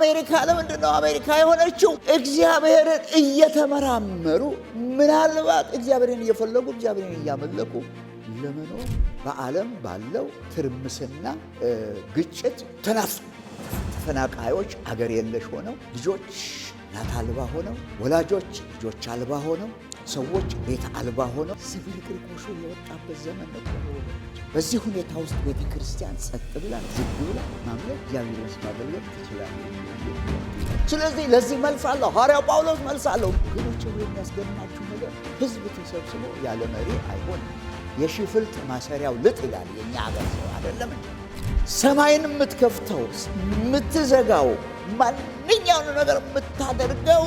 አሜሪካ ለምንድነው አሜሪካ የሆነችው? እግዚአብሔርን እየተመራመሩ ምናልባት እግዚአብሔርን እየፈለጉ እግዚአብሔርን እያመለኩ ለመኖር በዓለም ባለው ትርምስና ግጭት ተፈናቃዮች አገር የለሽ ሆነው ልጆች እናት አልባ ሆነው ወላጆች ልጆች አልባ ሆነው ሰዎች ቤት አልባ ሆነው ሲቪል ግርቆሹ የወጣበት ዘመን ነው። በዚህ ሁኔታ ውስጥ ቤተ ክርስቲያን ጸጥ ብላ ዝግ ብላ ማምለክ እግዚአብሔርን ማገልገል ትችላለች። ስለዚህ ለዚህ መልስ አለው ሐዋርያው ጳውሎስ መልስ አለው። ግኖች የሚያስገርማችሁ ነገር ሕዝብ ተሰብስቦ ያለ መሪ አይሆንም። የሽፍልጥ ማሰሪያው ልጥ ይላል የኛ ሀገር ሰው አይደለም። ሰማይን የምትከፍተው የምትዘጋው ማንኛውን ነገር የምታደርገው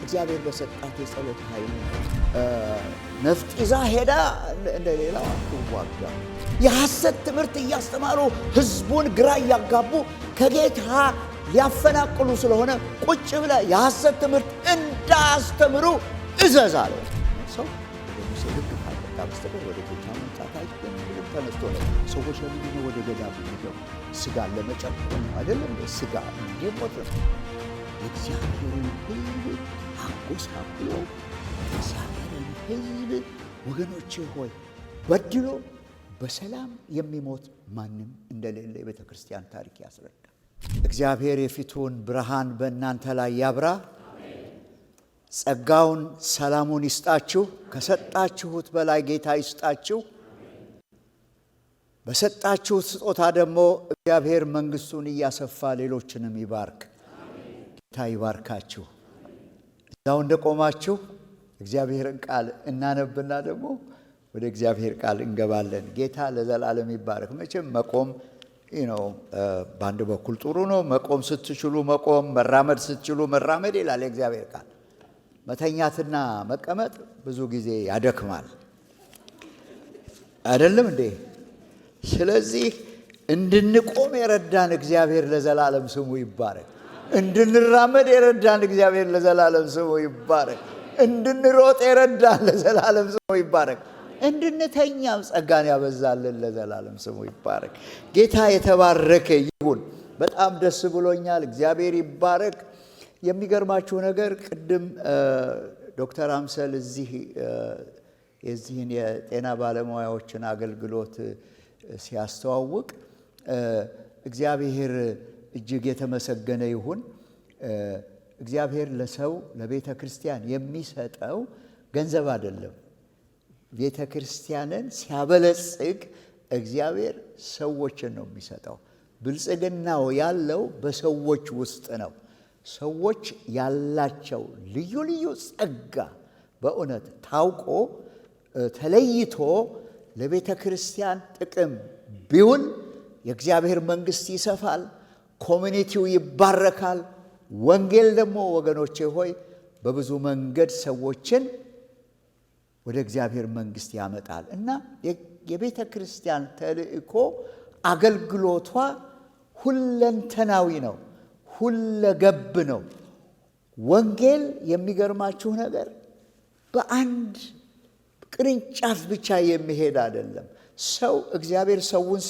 እግዚአብሔር በሰጣት የጸሎት ኃይል ነፍጥ ይዛ ሄዳ እንደሌላው አትዋጋ። የሐሰት ትምህርት እያስተማሩ ሕዝቡን ግራ እያጋቡ ከጌታ ሊያፈናቅሉ ስለሆነ ቁጭ ብለ የሐሰት ትምህርት እንዳስተምሩ እዘዛለ። ሰው ወደ ሙሴ ልክ ካልመጣ በስተቀር ወደ ጌታ መምጣት አይችልም። ተነስቶ ነው ሰዎች ለምን ወደ ገዳም የሚገቡ? ስጋ ለመጨቆን አይደለም፣ ስጋ እንዲሞት ነው። እግዚአብሔርን ሕዝብ አጎሳቁሎ እግዚአብሔርን ሕዝብ ወገኖቼ ሆይ በድሎ በሰላም የሚሞት ማንም እንደሌለ የቤተ ክርስቲያን ታሪክ ያስረዳል። እግዚአብሔር የፊቱን ብርሃን በእናንተ ላይ ያብራ፣ ጸጋውን ሰላሙን ይስጣችሁ፣ ከሰጣችሁት በላይ ጌታ ይስጣችሁ። በሰጣችሁት ስጦታ ደግሞ እግዚአብሔር መንግሥቱን እያሰፋ ሌሎችንም ይባርክ። ጌታ ይባርካችሁ። እዛው እንደቆማችሁ እግዚአብሔርን ቃል እናነብና ደግሞ ወደ እግዚአብሔር ቃል እንገባለን። ጌታ ለዘላለም ይባረክ። መቼም መቆም በአንድ በኩል ጥሩ ነው። መቆም ስትችሉ መቆም፣ መራመድ ስትችሉ መራመድ ይላል የእግዚአብሔር ቃል። መተኛትና መቀመጥ ብዙ ጊዜ ያደክማል አይደለም እንዴ? ስለዚህ እንድንቆም የረዳን እግዚአብሔር ለዘላለም ስሙ ይባረክ። እንድንራመድ የረዳን እግዚአብሔር ለዘላለም ስሙ ይባረክ። እንድንሮጥ የረዳን ለዘላለም ስሙ ይባረክ። እንድንተኛም ጸጋን ያበዛልን ለዘላለም ስሙ ይባረክ። ጌታ የተባረከ ይሁን። በጣም ደስ ብሎኛል። እግዚአብሔር ይባረክ። የሚገርማችሁ ነገር ቅድም ዶክተር አምሰል የዚህን የጤና ባለሙያዎችን አገልግሎት ሲያስተዋውቅ እግዚአብሔር እጅግ የተመሰገነ ይሁን። እግዚአብሔር ለሰው ለቤተ ክርስቲያን የሚሰጠው ገንዘብ አይደለም። ቤተ ክርስቲያንን ሲያበለጽግ እግዚአብሔር ሰዎችን ነው የሚሰጠው። ብልጽግናው ያለው በሰዎች ውስጥ ነው። ሰዎች ያላቸው ልዩ ልዩ ጸጋ በእውነት ታውቆ ተለይቶ ለቤተ ክርስቲያን ጥቅም ቢውል የእግዚአብሔር መንግሥት ይሰፋል፣ ኮሚኒቲው ይባረካል። ወንጌል ደግሞ ወገኖቼ ሆይ በብዙ መንገድ ሰዎችን ወደ እግዚአብሔር መንግሥት ያመጣል እና የቤተ ክርስቲያን ተልእኮ አገልግሎቷ ሁለንተናዊ ነው፣ ሁለገብ ነው። ወንጌል የሚገርማችሁ ነገር በአንድ ቅርንጫፍ ብቻ የሚሄድ አይደለም። ሰው እግዚአብሔር ሰውን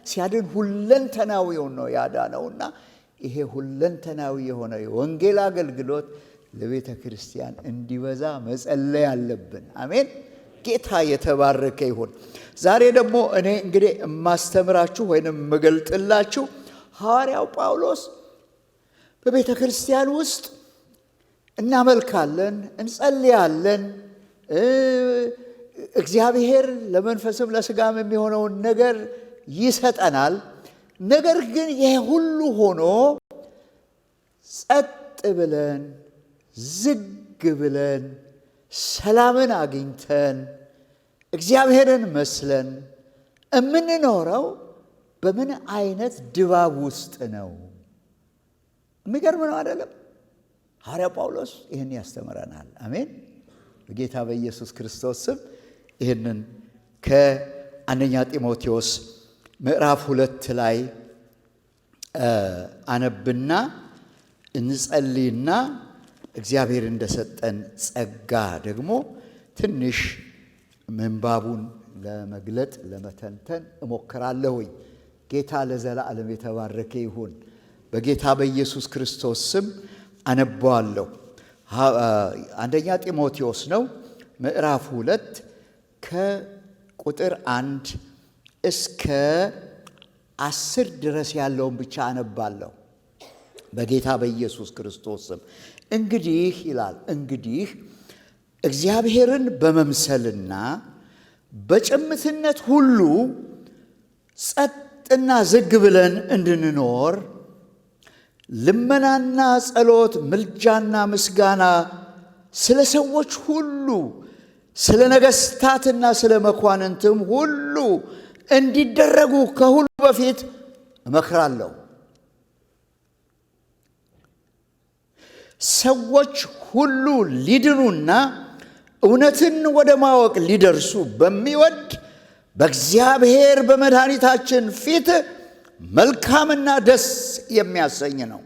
ሲያድን ሁለንተናዊውን ነው ያዳነውና ይሄ ሁለንተናዊ የሆነ የወንጌል አገልግሎት ለቤተ ክርስቲያን እንዲበዛ መጸለይ አለብን። አሜን። ጌታ የተባረከ ይሁን። ዛሬ ደግሞ እኔ እንግዲህ የማስተምራችሁ ወይንም የምገልጥላችሁ ሐዋርያው ጳውሎስ በቤተ ክርስቲያን ውስጥ እናመልካለን፣ እንጸልያለን፣ እግዚአብሔር ለመንፈስም ለሥጋም የሚሆነውን ነገር ይሰጠናል። ነገር ግን ይሄ ሁሉ ሆኖ ጸጥ ብለን ዝግ ብለን ሰላምን አግኝተን እግዚአብሔርን መስለን የምንኖረው በምን አይነት ድባብ ውስጥ ነው? የሚገርም ነው አይደለም? ሐዋርያ ጳውሎስ ይህን ያስተምረናል። አሜን። በጌታ በኢየሱስ ክርስቶስ ስም ይህንን ከአንደኛ ጢሞቴዎስ ምዕራፍ 2 ላይ አነብና እንጸልይና እግዚአብሔር እንደሰጠን ጸጋ ደግሞ ትንሽ ምንባቡን ለመግለጥ ለመተንተን እሞክራለሁኝ። ጌታ ለዘላለም የተባረከ ይሁን። በጌታ በኢየሱስ ክርስቶስ ስም አነባዋለሁ። አንደኛ ጢሞቴዎስ ነው ምዕራፍ 2 ከቁጥር 1 እስከ 10 ድረስ ያለውን ብቻ አነባለሁ። በጌታ በኢየሱስ ክርስቶስ ስም እንግዲህ ይላል፣ እንግዲህ እግዚአብሔርን በመምሰልና በጭምትነት ሁሉ ጸጥና ዝግ ብለን እንድንኖር ልመናና ጸሎት፣ ምልጃና ምስጋና ስለ ሰዎች ሁሉ፣ ስለ ነገሥታትና ስለ መኳንንትም ሁሉ እንዲደረጉ ከሁሉ በፊት እመክራለሁ። ሰዎች ሁሉ ሊድኑና እውነትን ወደ ማወቅ ሊደርሱ በሚወድ በእግዚአብሔር በመድኃኒታችን ፊት መልካምና ደስ የሚያሰኝ ነው።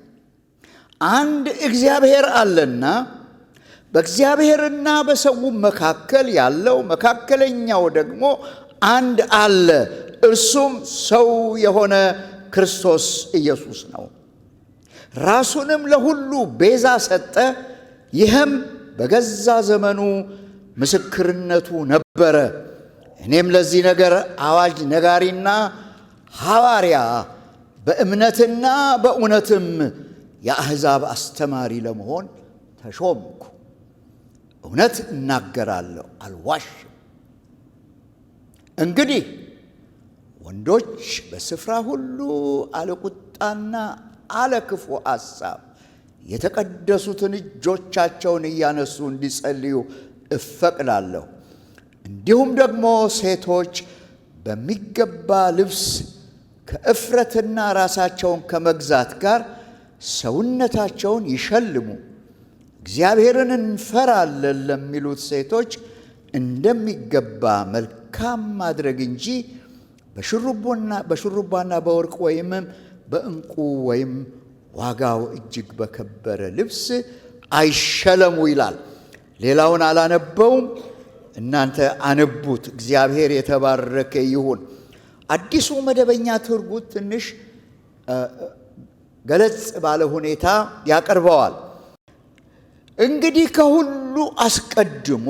አንድ እግዚአብሔር አለና በእግዚአብሔርና በሰው መካከል ያለው መካከለኛው ደግሞ አንድ አለ፣ እርሱም ሰው የሆነ ክርስቶስ ኢየሱስ ነው። ራሱንም ለሁሉ ቤዛ ሰጠ። ይህም በገዛ ዘመኑ ምስክርነቱ ነበረ። እኔም ለዚህ ነገር አዋጅ ነጋሪና ሐዋርያ በእምነትና በእውነትም የአሕዛብ አስተማሪ ለመሆን ተሾምኩ። እውነት እናገራለሁ፣ አልዋሽም። እንግዲህ ወንዶች በስፍራ ሁሉ አለቁጣና አለክፉ ሐሳብ የተቀደሱትን እጆቻቸውን እያነሱ እንዲጸልዩ እፈቅዳለሁ። እንዲሁም ደግሞ ሴቶች በሚገባ ልብስ ከእፍረትና ራሳቸውን ከመግዛት ጋር ሰውነታቸውን ይሸልሙ። እግዚአብሔርን እንፈራለን ለሚሉት ሴቶች እንደሚገባ መልካም ማድረግ እንጂ በሹሩባና በወርቅ ወይም በዕንቁ ወይም ዋጋው እጅግ በከበረ ልብስ አይሸለሙ ይላል። ሌላውን አላነበውም፣ እናንተ አነቡት። እግዚአብሔር የተባረከ ይሁን። አዲሱ መደበኛ ትርጉም ትንሽ ገለጽ ባለ ሁኔታ ያቀርበዋል። እንግዲህ ከሁሉ አስቀድሞ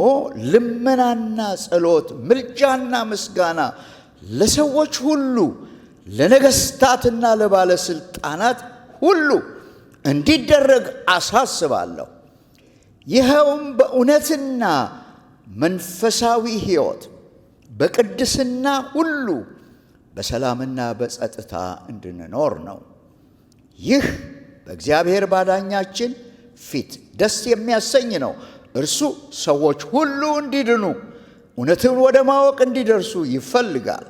ልመናና ጸሎት፣ ምልጃና ምስጋና ለሰዎች ሁሉ፣ ለነገሥታትና ለባለሥልጣናት ሁሉ እንዲደረግ አሳስባለሁ። ይኸውም በእውነትና መንፈሳዊ ሕይወት በቅድስና ሁሉ በሰላምና በጸጥታ እንድንኖር ነው። ይህ በእግዚአብሔር ባዳኛችን ፊት ደስ የሚያሰኝ ነው። እርሱ ሰዎች ሁሉ እንዲድኑ እውነትን ወደ ማወቅ እንዲደርሱ ይፈልጋል።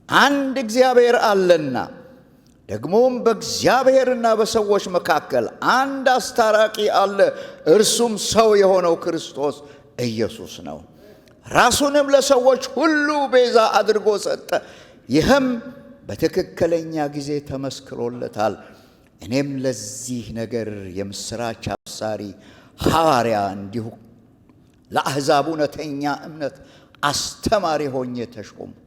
አንድ እግዚአብሔር አለና ደግሞም በእግዚአብሔርና በሰዎች መካከል አንድ አስታራቂ አለ፣ እርሱም ሰው የሆነው ክርስቶስ ኢየሱስ ነው። ራሱንም ለሰዎች ሁሉ ቤዛ አድርጎ ሰጠ። ይህም በትክክለኛ ጊዜ ተመስክሮለታል። እኔም ለዚህ ነገር የምሥራች አብሳሪ ሐዋርያ፣ እንዲሁ ለአሕዛብ እውነተኛ እምነት አስተማሪ ሆኜ ተሾምኩ።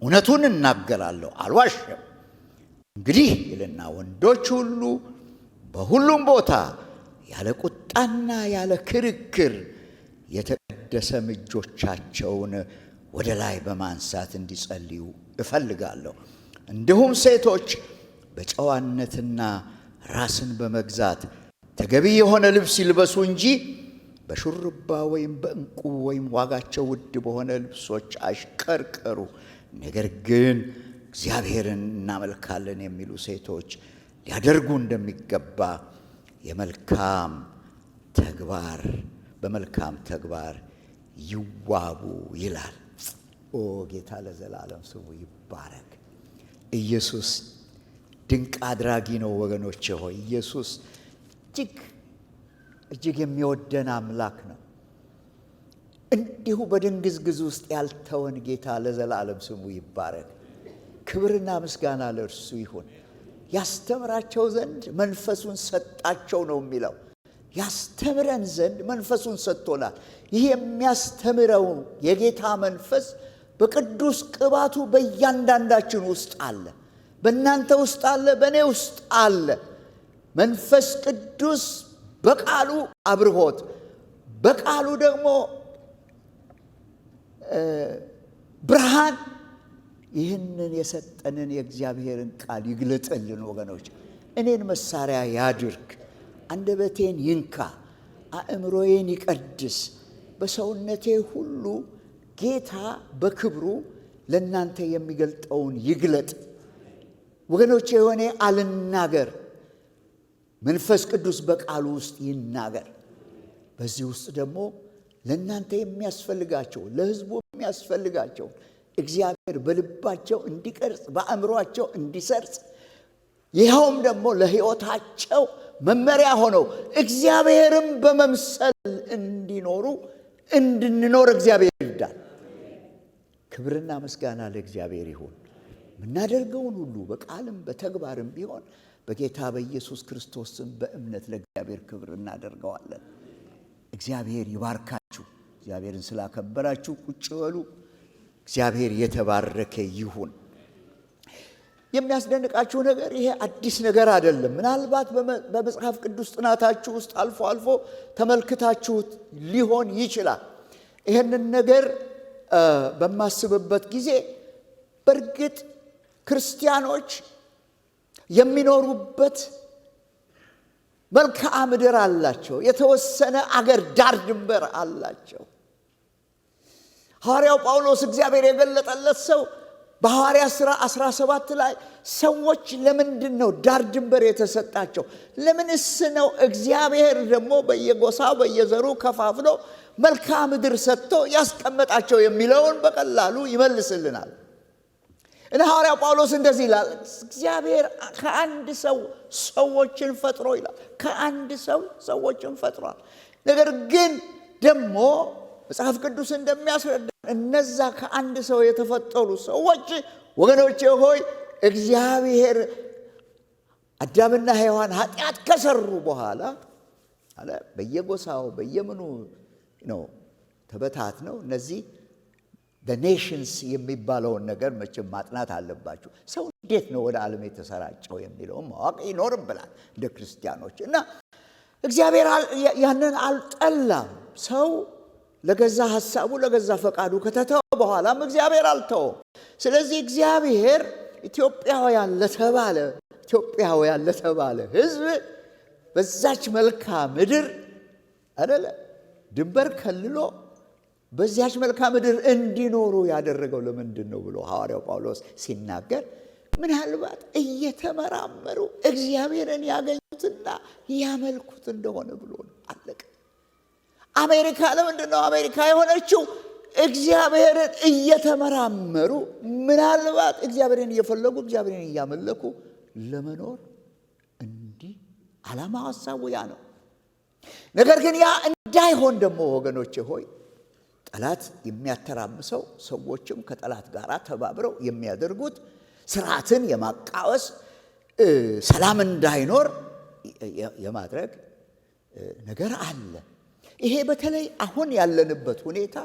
እውነቱን እናገራለሁ፣ አልዋሽም። እንግዲህ ይልና ወንዶች ሁሉ በሁሉም ቦታ ያለ ቁጣና ያለ ክርክር የተቀደሰ እጆቻቸውን ወደ ላይ በማንሳት እንዲጸልዩ እፈልጋለሁ። እንዲሁም ሴቶች በጨዋነትና ራስን በመግዛት ተገቢ የሆነ ልብስ ይልበሱ እንጂ በሹርባ ወይም በዕንቁ ወይም ዋጋቸው ውድ በሆነ ልብሶች አይሽቀርቀሩ። ነገር ግን እግዚአብሔርን እናመልካለን የሚሉ ሴቶች ሊያደርጉ እንደሚገባ በመልካም ተግባር ይዋቡ ይላል። ኦ ጌታ ለዘላለም ስሙ ይባረክ። ኢየሱስ ድንቅ አድራጊ ነው ወገኖቼ ሆይ። ኢየሱስ እጅግ የሚወደን አምላክ ነው። እንዲሁ በድንግዝግዝ ውስጥ ያልተወን ጌታ ለዘላለም ስሙ ይባረክ። ክብርና ምስጋና ለእርሱ ይሁን። ያስተምራቸው ዘንድ መንፈሱን ሰጣቸው ነው የሚለው። ያስተምረን ዘንድ መንፈሱን ሰጥቶናል። ይህ የሚያስተምረው የጌታ መንፈስ በቅዱስ ቅባቱ በእያንዳንዳችን ውስጥ አለ። በእናንተ ውስጥ አለ፣ በእኔ ውስጥ አለ። መንፈስ ቅዱስ በቃሉ አብርሆት፣ በቃሉ ደግሞ ብርሃን ይህንን የሰጠንን የእግዚአብሔርን ቃል ይግለጥልን ወገኖች። እኔን መሳሪያ ያድርግ፣ አንደበቴን ይንካ፣ አእምሮዬን ይቀድስ፣ በሰውነቴ ሁሉ ጌታ በክብሩ ለእናንተ የሚገልጠውን ይግለጥ። ወገኖቼ የሆነ አልናገር፣ መንፈስ ቅዱስ በቃሉ ውስጥ ይናገር። በዚህ ውስጥ ደግሞ ለእናንተ የሚያስፈልጋቸው፣ ለሕዝቡ የሚያስፈልጋቸው እግዚአብሔር በልባቸው እንዲቀርጽ፣ በአእምሮአቸው እንዲሰርጽ፣ ይኸውም ደግሞ ለሕይወታቸው መመሪያ ሆነው እግዚአብሔርም በመምሰል እንድንኖር እግዚአብሔር ይርዳል። ክብርና ምስጋና ለእግዚአብሔር ይሁን። የምናደርገውን ሁሉ በቃልም በተግባርም ቢሆን በጌታ በኢየሱስ ክርስቶስ ስም በእምነት ለእግዚአብሔር ክብር እናደርገዋለን። እግዚአብሔር ይባርካችሁ። እግዚአብሔርን ስላከበራችሁ ቁጭ በሉ። እግዚአብሔር የተባረከ ይሁን። የሚያስደንቃችሁ ነገር ይሄ አዲስ ነገር አይደለም። ምናልባት በመጽሐፍ ቅዱስ ጥናታችሁ ውስጥ አልፎ አልፎ ተመልክታችሁት ሊሆን ይችላል። ይሄንን ነገር በማስብበት ጊዜ በእርግጥ ክርስቲያኖች የሚኖሩበት መልክዓ ምድር አላቸው። የተወሰነ አገር ዳር ድንበር አላቸው። ሐዋርያው ጳውሎስ እግዚአብሔር የገለጠለት ሰው በሐዋርያ ሥራ 17 ላይ ሰዎች ለምንድን ነው ዳር ድንበር የተሰጣቸው? ለምንስ ነው እግዚአብሔር ደግሞ በየጎሳው በየዘሩ ከፋፍሎ መልክዓ ምድር ሰጥቶ ያስቀመጣቸው የሚለውን በቀላሉ ይመልስልናል። እና ሐዋርያው ጳውሎስ እንደዚህ ይላል፣ እግዚአብሔር ከአንድ ሰው ሰዎችን ፈጥሮ ይላል። ከአንድ ሰው ሰዎችን ፈጥሯል። ነገር ግን ደግሞ መጽሐፍ ቅዱስ እንደሚያስረዳ እነዛ ከአንድ ሰው የተፈጠሩ ሰዎች ወገኖቼ ሆይ እግዚአብሔር አዳምና ሔዋን ኃጢአት ከሰሩ በኋላ አለ በየጎሳው በየምኑ ነው ተበታት ነው። እነዚህ the nations የሚባለውን ነገር መቼም ማጥናት አለባችሁ። ሰው እንዴት ነው ወደ ዓለም የተሰራጨው የሚለውን ማወቅ ይኖርብናል እንደ ክርስቲያኖች። እና እግዚአብሔር ያንን አልጠላም። ሰው ለገዛ ሐሳቡ ለገዛ ፈቃዱ ከተተው በኋላም እግዚአብሔር አልተውም። ስለዚህ እግዚአብሔር ኢትዮጵያውያን ለተባለ ሕዝብ በዛች መልክዓ ምድር አይደለ ድንበር ከልሎ በዚያች መልክዓ ምድር እንዲኖሩ ያደረገው ለምንድን ነው ብሎ ሐዋርያው ጳውሎስ ሲናገር ምናልባት እየተመራመሩ እግዚአብሔርን ያገኙትና ያመልኩት እንደሆነ ብሎ ነው። አለቀ። አሜሪካ ለምንድን ነው አሜሪካ የሆነችው? እግዚአብሔርን እየተመራመሩ ምናልባት እግዚአብሔርን እየፈለጉ እግዚአብሔርን እያመለኩ ለመኖር እንዲህ ዓላማ ሐሳቡ ያ ነው። ነገር ግን ያ እንዳይሆን ደግሞ ወገኖቼ ሆይ ጠላት የሚያተራምሰው ሰዎችም ከጠላት ጋር ተባብረው የሚያደርጉት ስርዓትን የማቃወስ ሰላም እንዳይኖር የማድረግ ነገር አለ። ይሄ በተለይ አሁን ያለንበት ሁኔታ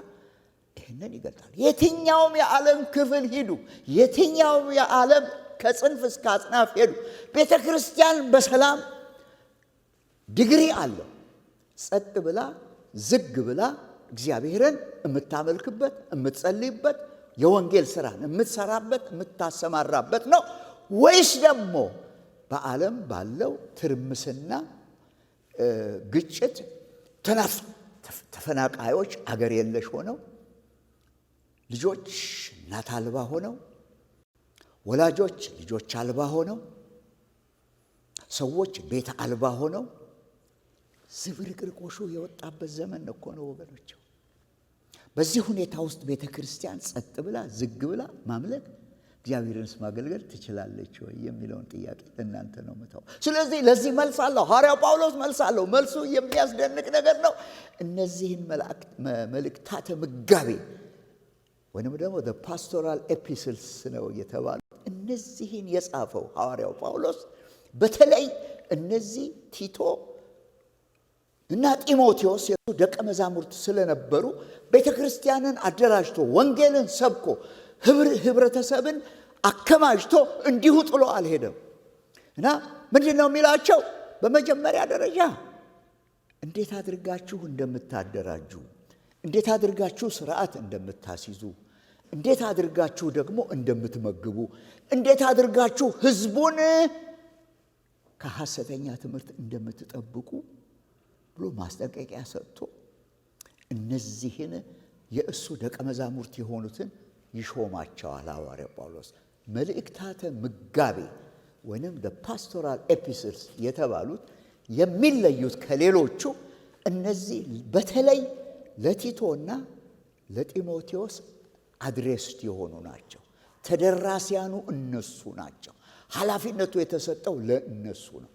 ይሄንን ይገልጣል። የትኛውም የዓለም ክፍል ሂዱ፣ የትኛውም የዓለም ከጽንፍ እስከ አጽናፍ ሄዱ፣ ቤተ ክርስቲያን በሰላም ዲግሪ አለው። ጸጥ ብላ ዝግ ብላ እግዚአብሔርን የምታመልክበት የምትጸልይበት የወንጌል ስራን የምትሰራበት የምታሰማራበት ነው ወይስ ደግሞ በዓለም ባለው ትርምስና ግጭት ተፈናቃዮች አገር የለሽ ሆነው ልጆች እናት አልባ ሆነው ወላጆች ልጆች አልባ ሆነው ሰዎች ቤት አልባ ሆነው ዝብርቅርቆሹ የወጣበት ዘመን እኮ ነው ወገኖች። በዚህ ሁኔታ ውስጥ ቤተ ክርስቲያን ጸጥ ብላ ዝግ ብላ ማምለክ እግዚአብሔርን ማገልገል ትችላለች ወይ የሚለውን ጥያቄ ለእናንተ ነው መተው። ስለዚህ ለዚህ መልስ አለው ሐዋርያው ጳውሎስ መልስ አለው። መልሱ የሚያስደንቅ ነገር ነው። እነዚህን መልእክታተ ምጋቤ ወይንም ደግሞ the pastoral epistles ነው የተባሉ እነዚህን የጻፈው ሐዋርያው ጳውሎስ በተለይ እነዚህ ቲቶ እና ጢሞቴዎስ የሱ ደቀ መዛሙርት ስለነበሩ ቤተ ክርስቲያንን አደራጅቶ ወንጌልን ሰብኮ ህብረተሰብን አከማጅቶ እንዲሁ ጥሎ አልሄደም እና ምንድነው የሚላቸው? በመጀመሪያ ደረጃ እንዴት አድርጋችሁ እንደምታደራጁ፣ እንዴት አድርጋችሁ ስርዓት እንደምታስይዙ፣ እንዴት አድርጋችሁ ደግሞ እንደምትመግቡ፣ እንዴት አድርጋችሁ ህዝቡን ከሐሰተኛ ትምህርት እንደምትጠብቁ ብሎ ማስጠንቀቂያ ሰጥቶ እነዚህን የእሱ ደቀ መዛሙርት የሆኑትን ይሾማቸዋል። ሐዋርያው ጳውሎስ መልእክታተ ምጋቤ ወይንም the pastoral epistles የተባሉት የሚለዩት ከሌሎቹ እነዚህ በተለይ ለቲቶና ለጢሞቴዎስ አድሬስድ የሆኑ ናቸው። ተደራሲያኑ እነሱ ናቸው። ኃላፊነቱ የተሰጠው ለእነሱ ነው።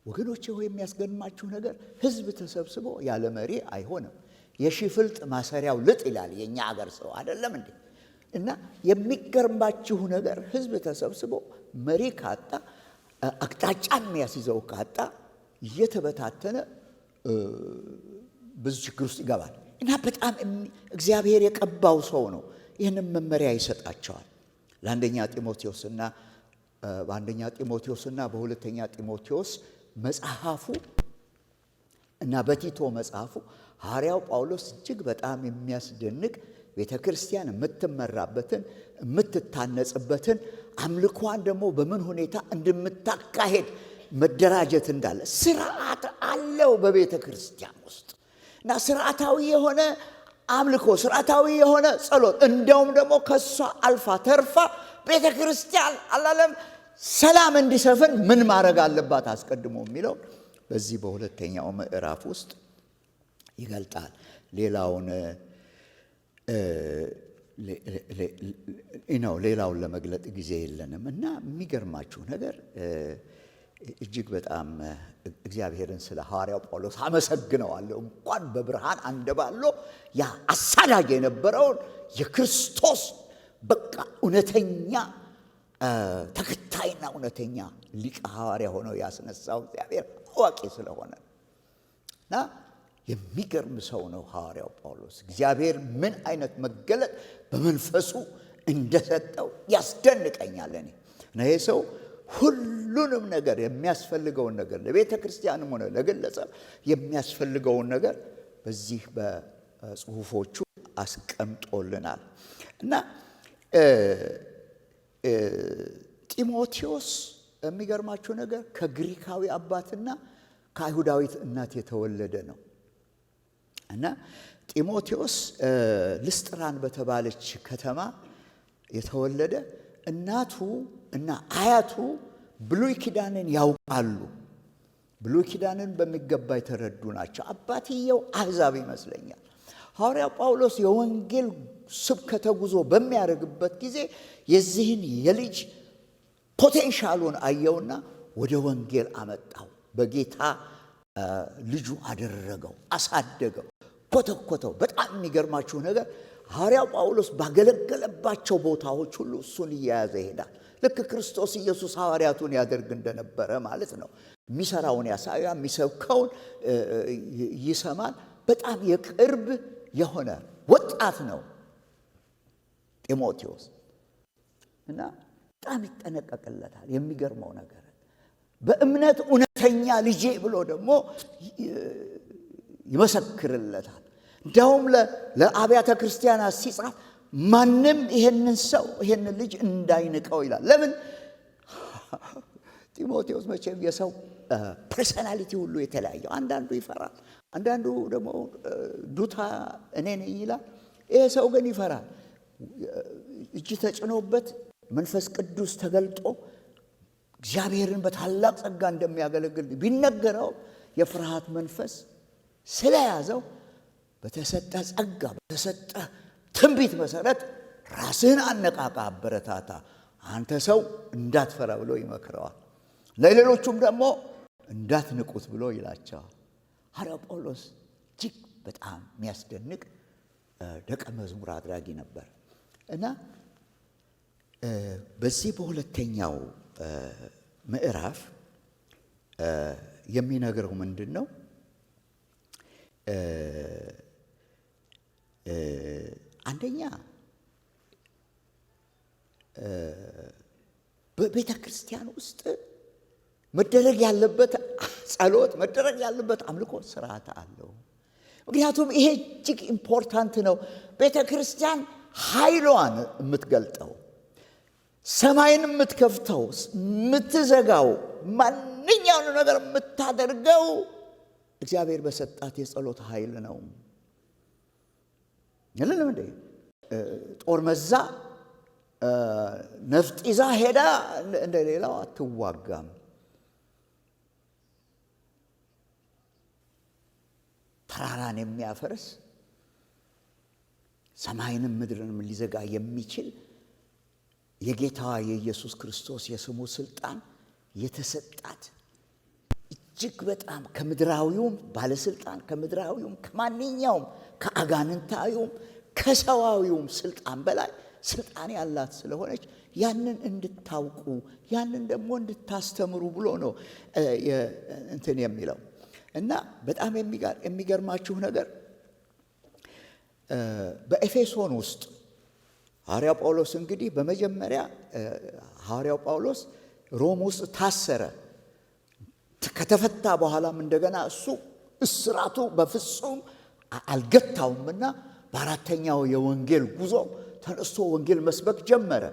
ወገኖቼ ሆይ የሚያስገርማችሁ ነገር ህዝብ ተሰብስቦ ያለ መሪ አይሆንም። የሽፍልጥ ማሰሪያው ልጥ ይላል የኛ ሀገር ሰው አይደለም እንዴ? እና የሚገርማችሁ ነገር ህዝብ ተሰብስቦ መሪ ካጣ፣ አቅጣጫ የሚያስይዘው ካጣ እየተበታተነ ብዙ ችግር ውስጥ ይገባል። እና በጣም እግዚአብሔር የቀባው ሰው ነው ይህንን መመሪያ ይሰጣቸዋል። በአንደኛ ጢሞቴዎስና በሁለተኛ ጢሞቴዎስ መጽሐፉ እና በቲቶ መጽሐፉ ሐዋርያው ጳውሎስ እጅግ በጣም የሚያስደንቅ ቤተ ክርስቲያን የምትመራበትን የምትታነጽበትን አምልኳን ደግሞ በምን ሁኔታ እንደምታካሄድ መደራጀት እንዳለ ስርዓት አለው በቤተ ክርስቲያን ውስጥ እና ስርዓታዊ የሆነ አምልኮ፣ ስርዓታዊ የሆነ ጸሎት፣ እንደውም ደግሞ ከሷ አልፋ ተርፋ ቤተ ክርስቲያን አላለም ሰላም እንዲሰፍን ምን ማድረግ አለባት አስቀድሞ የሚለው በዚህ በሁለተኛው ምዕራፍ ውስጥ ይገልጣል። ሌላውን ለመግለጥ ጊዜ የለንም እና የሚገርማችሁ ነገር እጅግ በጣም እግዚአብሔርን ስለ ሐዋርያው ጳውሎስ አመሰግነዋለሁ። እንኳን በብርሃን አንደባሎ ያ አሳዳጅ የነበረውን የክርስቶስ በቃ እውነተኛ ተከታይና እውነተኛ ሊቀ ሐዋርያ ሆነው ያስነሳው እግዚአብሔር አዋቂ ስለሆነ እና የሚገርም ሰው ነው ሐዋርያው ጳውሎስ። እግዚአብሔር ምን አይነት መገለጥ በመንፈሱ እንደሰጠው ያስደንቀኛል። እኔ እና ይሄ ሰው ሁሉንም ነገር የሚያስፈልገውን ነገር ለቤተ ክርስቲያንም ሆነ ለግለሰብ የሚያስፈልገውን ነገር በዚህ በጽሁፎቹ አስቀምጦልናል እና ጢሞቴዎስ የሚገርማችሁ ነገር ከግሪካዊ አባትና ከአይሁዳዊት እናት የተወለደ ነው እና ጢሞቴዎስ ልስጥራን በተባለች ከተማ የተወለደ፣ እናቱ እና አያቱ ብሉይ ኪዳንን ያውቃሉ። ብሉይ ኪዳንን በሚገባ የተረዱ ናቸው። አባትየው አሕዛብ ይመስለኛል። ሐዋርያው ጳውሎስ የወንጌል ስብከተ ጉዞ በሚያደርግበት ጊዜ የዚህን የልጅ ፖቴንሻሉን አየውና ወደ ወንጌል አመጣው። በጌታ ልጁ አደረገው፣ አሳደገው፣ ኮተኮተው። በጣም የሚገርማችሁ ነገር ሐዋርያው ጳውሎስ ባገለገለባቸው ቦታዎች ሁሉ እሱን እየያዘ ይሄዳል። ልክ ክርስቶስ ኢየሱስ ሐዋርያቱን ያደርግ እንደነበረ ማለት ነው። የሚሰራውን ያሳያ፣ የሚሰብከውን ይሰማል። በጣም የቅርብ የሆነ ወጣት ነው ጢሞቴዎስ እና በጣም ይጠነቀቅለታል። የሚገርመው ነገር በእምነት እውነተኛ ልጄ ብሎ ደግሞ ይመሰክርለታል። እንዲያውም ለአብያተ ክርስቲያናት ሲጻፍ ማንም ይሄንን ልጅ እንዳይንቀው ይላል። ለምን? ጢሞቴዎስ መቼም የሰው ፐርሰናሊቲ ሁሉ የተለያየው፣ አንዳንዱ ይፈራል፣ አንዳንዱ ደግሞ ዱታ እኔ ነኝ ይላል። ይሄ ሰው ግን ይፈራል። እጅ ተጭኖበት መንፈስ ቅዱስ ተገልጦ እግዚአብሔርን በታላቅ ጸጋ እንደሚያገለግል ቢነገረው የፍርሃት መንፈስ ስለያዘው በተሰጠ ጸጋ በተሰጠ ትንቢት መሰረት ራስህን አነቃቃ፣ አበረታታ፣ አንተ ሰው እንዳትፈራ ብሎ ይመክረዋል። ለሌሎቹም ደግሞ እንዳትንቁት ብሎ ይላቸዋል። ሐዋርያው ጳውሎስ እጅግ በጣም የሚያስደንቅ ደቀ መዝሙር አድራጊ ነበር እና በዚህ በሁለተኛው ምዕራፍ የሚነግረው ምንድን ነው? አንደኛ በቤተ ክርስቲያን ውስጥ መደረግ ያለበት ጸሎት፣ መደረግ ያለበት አምልኮ ስርዓት አለው። ምክንያቱም ይሄ እጅግ ኢምፖርታንት ነው። ቤተ ክርስቲያን ኃይሏን የምትገልጠው፣ ሰማይን የምትከፍተው፣ የምትዘጋው፣ ማንኛውን ነገር የምታደርገው እግዚአብሔር በሰጣት የጸሎት ኃይል ነው። የለም እንዴ ጦር መዛ ነፍጥ ይዛ ሄዳ እንደሌላው አትዋጋም። ተራራን የሚያፈርስ ሰማይንም ምድርንም ሊዘጋ የሚችል የጌታዋ የኢየሱስ ክርስቶስ የስሙ ስልጣን የተሰጣት እጅግ በጣም ከምድራዊውም ባለስልጣን ከምድራዊውም ከማንኛውም ከአጋንንታዊውም ከሰዋዊውም ስልጣን በላይ ስልጣን ያላት ስለሆነች ያንን እንድታውቁ ያንን ደግሞ እንድታስተምሩ ብሎ ነው እንትን የሚለው። እና በጣም የሚገርማችሁ ነገር በኤፌሶን ውስጥ ሐዋርያው ጳውሎስ እንግዲህ በመጀመሪያ ሐዋርያው ጳውሎስ ሮም ውስጥ ታሰረ። ከተፈታ በኋላም እንደገና እሱ እስራቱ በፍጹም አልገታውምና በአራተኛው የወንጌል ጉዞ ተነስቶ ወንጌል መስበክ ጀመረ።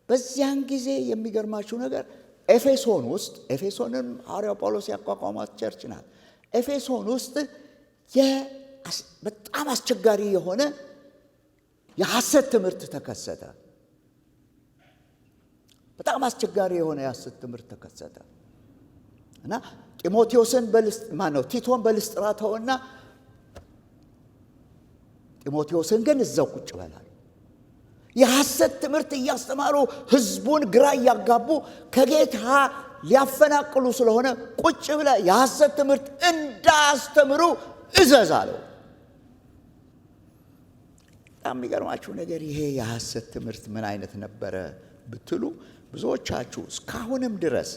በዚያን ጊዜ የሚገርማችሁ ነገር ኤፌሶን ውስጥ ኤፌሶንን ሐዋርያው ጳውሎስ ያቋቋማት ቸርች ናት። ኤፌሶን ውስጥ በጣም አስቸጋሪ የሆነ የሐሰት ትምህርት ተከሰተ። በጣም አስቸጋሪ የሆነ የሐሰት ትምህርት ተከሰተ እና ቲቶን በልስጥራ ተውና ጢሞቴዎስን ግን እዛው ቁጭ በላል። የሐሰት ትምህርት እያስተማሩ ህዝቡን ግራ እያጋቡ ከጌታ ሊያፈናቅሉ ስለሆነ ቁጭ ብለ የሐሰት ትምህርት እንዳስተምሩ እዘዝ አለው። በጣም የሚገርማችሁ ነገር ይሄ የሐሰት ትምህርት ምን አይነት ነበረ ብትሉ ብዙዎቻችሁ እስካሁንም ድረስ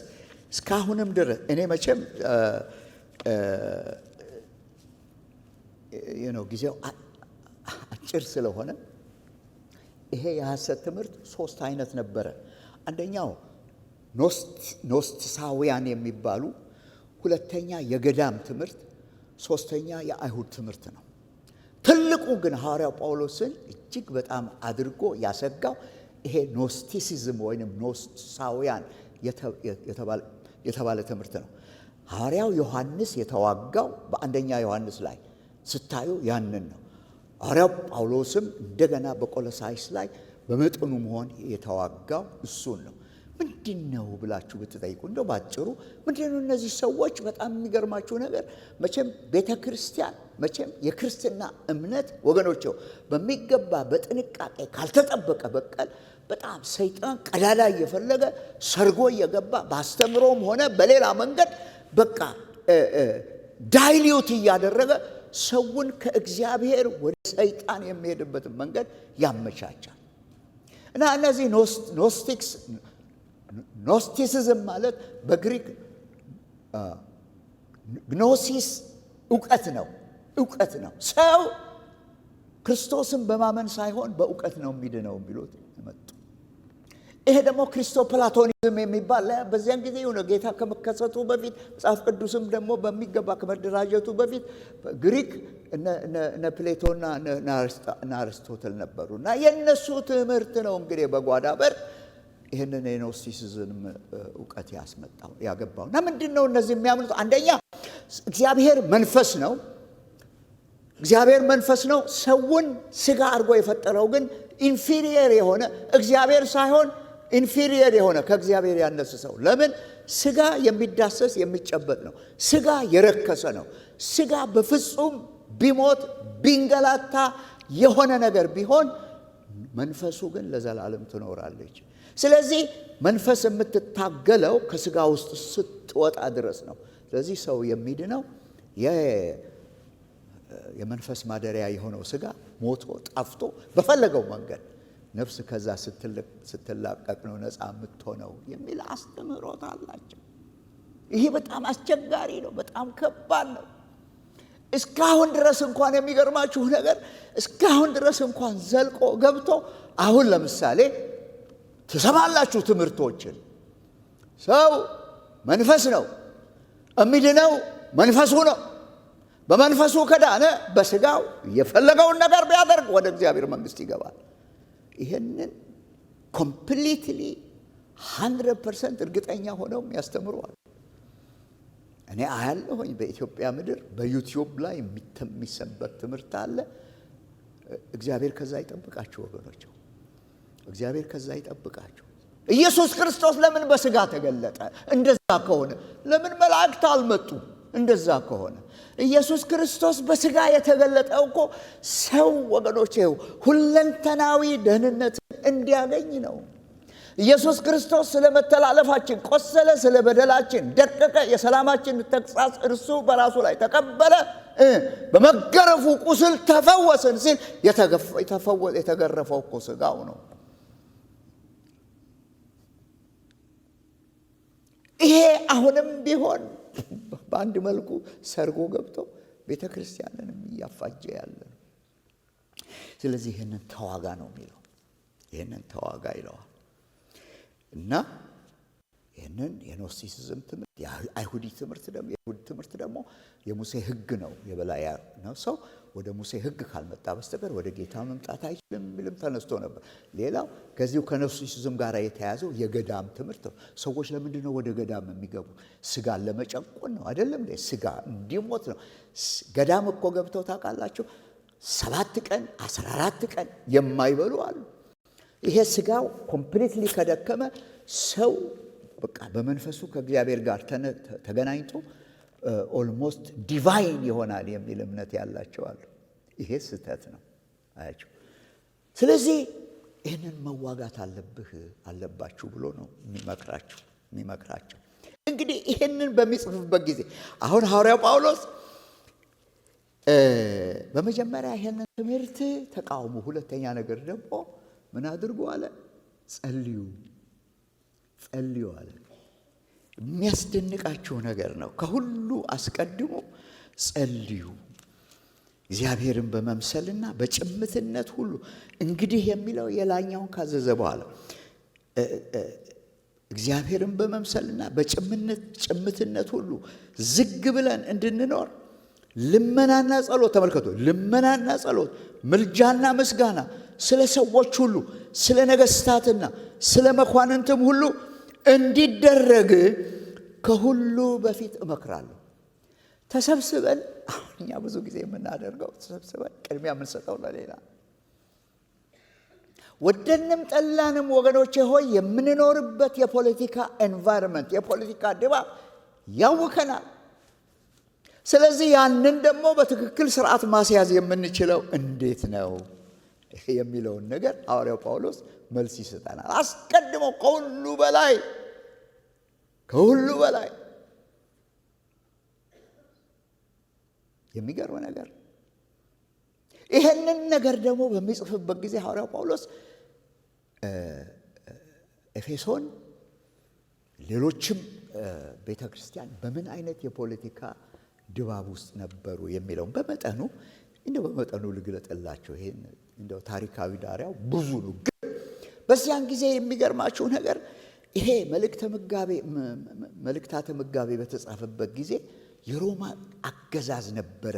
እኔ መቼም ጊዜው አጭር ስለሆነ ይሄ የሐሰት ትምህርት ሶስት አይነት ነበረ። አንደኛው ኖስቲሳውያን የሚባሉ፣ ሁለተኛ የገዳም ትምህርት፣ ሶስተኛ የአይሁድ ትምህርት ነው። ትልቁ ግን ሐዋርያው ጳውሎስን እጅግ በጣም አድርጎ ያሰጋው ይሄ ኖስቲሲዝም ወይንም ኖስቲሳውያን የተባለ ትምህርት ነው። ሐዋርያው ዮሐንስ የተዋጋው በአንደኛ ዮሐንስ ላይ ስታዩ ያንን ነው። ሐዋርያው ጳውሎስም እንደገና በቆሎሳይስ ላይ በመጠኑ መሆን የተዋጋው እሱን ነው። ምንድነው ብላችሁ ብትጠይቁ እንደው ባጭሩ ምንድነው እነዚህ ሰዎች? በጣም የሚገርማችሁ ነገር መቼም ቤተክርስቲያን መቼም የክርስትና እምነት ወገኖቼ በሚገባ በጥንቃቄ ካልተጠበቀ በቀል በጣም ሰይጣን ቀዳዳ እየፈለገ ሰርጎ እየገባ ባስተምሮም ሆነ በሌላ መንገድ በቃ ዳይሊዩት እያደረገ ሰውን ከእግዚአብሔር ወደ ሰይጣን የሚሄድበትን መንገድ ያመቻቻል። እና እነዚህ ኖስቲሲዝም ማለት በግሪክ ግኖሲስ እውቀት ነው። ሰው ክርስቶስን በማመን ሳይሆን በእውቀት ነው የሚድነው የሚሉት መጡ። ይሄ ደግሞ ክርስቶፕላቶኒዝም የሚባል በዚያን ጊዜ የሆነ ጌታ ከመከሰቱ በፊት መጽሐፍ ቅዱስም ደግሞ በሚገባ ከመደራጀቱ በፊት ግሪክ እነ ፕሌቶና እነ አርስቶትል ነበሩ እና የነሱ ትምህርት ነው እንግዲህ በጓዳ በር ይሄንን የኖስቲሲዝም እውቀት ያገባው። እና ምንድነው እነዚህ የሚያምኑት? አንደኛ እግዚአብሔር መንፈስ ነው። ሰውን ስጋ አድርጎ የፈጠረው ግን ኢንፊሪየር የሆነ እግዚአብሔር ሳይሆን ኢንፊሪየር የሆነ ከእግዚአብሔር ያነሰ ሰው። ለምን? ስጋ የሚዳሰስ የሚጨበጥ ነው። ስጋ የረከሰ ነው። ስጋ በፍጹም ቢሞት ቢንገላታ የሆነ ነገር ቢሆን መንፈሱ ግን ለዘላለም ትኖራለች። ስለዚህ መንፈስ የምትታገለው ከስጋ ውስጥ ስትወጣ ድረስ ነው። ስለዚህ ሰው የሚድነው የመንፈስ ማደሪያ የሆነው ስጋ ሞቶ ጠፍቶ በፈለገው መንገድ ነፍስ ከዛ ስትላቀቅ ነው ነፃ የምትሆነው የሚል አስተምህሮት አላቸው። ይሄ በጣም አስቸጋሪ ነው። በጣም ከባድ ነው። እስካሁን ድረስ እንኳን የሚገርማችሁ ነገር እስካሁን ድረስ እንኳን ዘልቆ ገብቶ አሁን ለምሳሌ ትሰማላችሁ ትምህርቶችን። ሰው መንፈስ ነው፣ የሚድነው መንፈሱ ነው። በመንፈሱ ከዳነ በስጋው የፈለገውን ነገር ቢያደርግ ወደ እግዚአብሔር መንግሥት ይገባል። ይሄንን ኮምፕሊትሊ 100% እርግጠኛ ሆነው ያስተምሩዋል። እኔ አያለሁኝ በኢትዮጵያ ምድር በዩቲዩብ ላይ የሚሰበክ ትምህርት አለ። እግዚአብሔር ከዛ ይጠብቃችሁ ወገኖች፣ እግዚአብሔር ከዛ ይጠብቃችሁ። ኢየሱስ ክርስቶስ ለምን በስጋ ተገለጠ? እንደዛ ከሆነ ለምን መላእክት አልመጡ? እንደዛ ከሆነ ኢየሱስ ክርስቶስ በስጋ የተገለጠው እኮ ሰው ወገኖቼ ሁለንተናዊ ደህንነትን እንዲያገኝ ነው። ኢየሱስ ክርስቶስ ስለ መተላለፋችን ቆሰለ፣ ስለ በደላችን ደቀቀ፣ የሰላማችን ተግሣጽ እርሱ በራሱ ላይ ተቀበለ፣ በመገረፉ ቁስል ተፈወስን ሲል የተገረፈው እኮ ስጋው ነው። ይሄ አሁንም ቢሆን በአንድ መልኩ ሰርጎ ገብቶ ቤተ ክርስቲያንንም እያፋጀ ያለ ነው። ስለዚህ ይህንን ተዋጋ ነው የሚለው፣ ይህንን ተዋጋ ይለዋል። እና ይህንን የኖስቲሲዝም ትምህርት የአይሁዲ ትምህርት ደግሞ የሙሴ ሕግ ነው፣ የበላይ ነው። ሰው ወደ ሙሴ ሕግ ካልመጣ በስተቀር ወደ ጌታ መምጣት አይችልም የሚልም ተነስቶ ነበር። ሌላው ከዚሁ ከኖስቲሲዝም ጋር የተያዘው የገዳም ትምህርት ነው። ሰዎች ለምንድን ነው ወደ ገዳም የሚገቡ? ስጋን ለመጨቆን ነው አይደለም? ስጋ እንዲሞት ነው። ገዳም እኮ ገብተው ታውቃላችሁ? 7 ቀን 14 ቀን የማይበሉ አሉ። ይሄ ስጋው ኮምፕሊትሊ ከደከመ ሰው በቃ በመንፈሱ ከእግዚአብሔር ጋር ተገናኝቶ ኦልሞስት ዲቫይን ይሆናል የሚል እምነት ያላቸው አሉ። ይሄ ስህተት ነው አያችሁ። ስለዚህ ይህንን መዋጋት አለባችሁ ብሎ ነው የሚመክራቸው። እንግዲህ ይህንን በሚጽፍበት ጊዜ አሁን ሐዋርያው ጳውሎስ በመጀመሪያ ይህንን ትምህርት ተቃውሞ፣ ሁለተኛ ነገር ደግሞ ምን አድርጉ አለ? ጸልዩ አለ። የሚያስደንቃችሁ ነገር ነው። ከሁሉ አስቀድሞ ጸልዩ፣ እግዚአብሔርን በመምሰልና በጭምትነት ሁሉ። እንግዲህ የሚለው የላኛውን ካዘዘ በኋላ እግዚአብሔርን በመምሰልና በጭምትነት ሁሉ ዝግ ብለን እንድንኖር ልመናና ጸሎት፣ ተመልከቱ፣ ልመናና ጸሎት፣ ምልጃና ምስጋና ስለ ሰዎች ሁሉ፣ ስለ ነገሥታትና ስለ መኳንንትም ሁሉ እንዲደረግ ከሁሉ በፊት እመክራለሁ። ተሰብስበን አሁን እኛ ብዙ ጊዜ የምናደርገው ተሰብስበን ቅድሚያ የምንሰጠው ለሌላ። ወደንም ጠላንም ወገኖቼ ሆይ የምንኖርበት የፖለቲካ ኤንቫይሮንመንት፣ የፖለቲካ ድባብ ያውከናል። ስለዚህ ያንን ደግሞ በትክክል ስርዓት ማስያዝ የምንችለው እንዴት ነው የሚለውን ነገር ሐዋርያው ጳውሎስ መልስ ይሰጠናል። አስቀድሞ ከሁሉ በላይ የሚገርም ነገር፣ ይህንን ነገር ደግሞ በሚጽፍበት ጊዜ ሐዋርያው ጳውሎስ ኤፌሶን፣ ሌሎችም ቤተ ክርስቲያን በምን አይነት የፖለቲካ ድባብ ውስጥ ነበሩ የሚለውን በመጠኑ ልግለጥላቸው። ይሄን እንደው ታሪካዊ ዳራው ብዙ ነው። ግን በዚያን ጊዜ የሚገርማችሁ ነገር ይሄ መልእክታተ ምጋቤ በተጻፈበት ጊዜ የሮማ አገዛዝ ነበረ።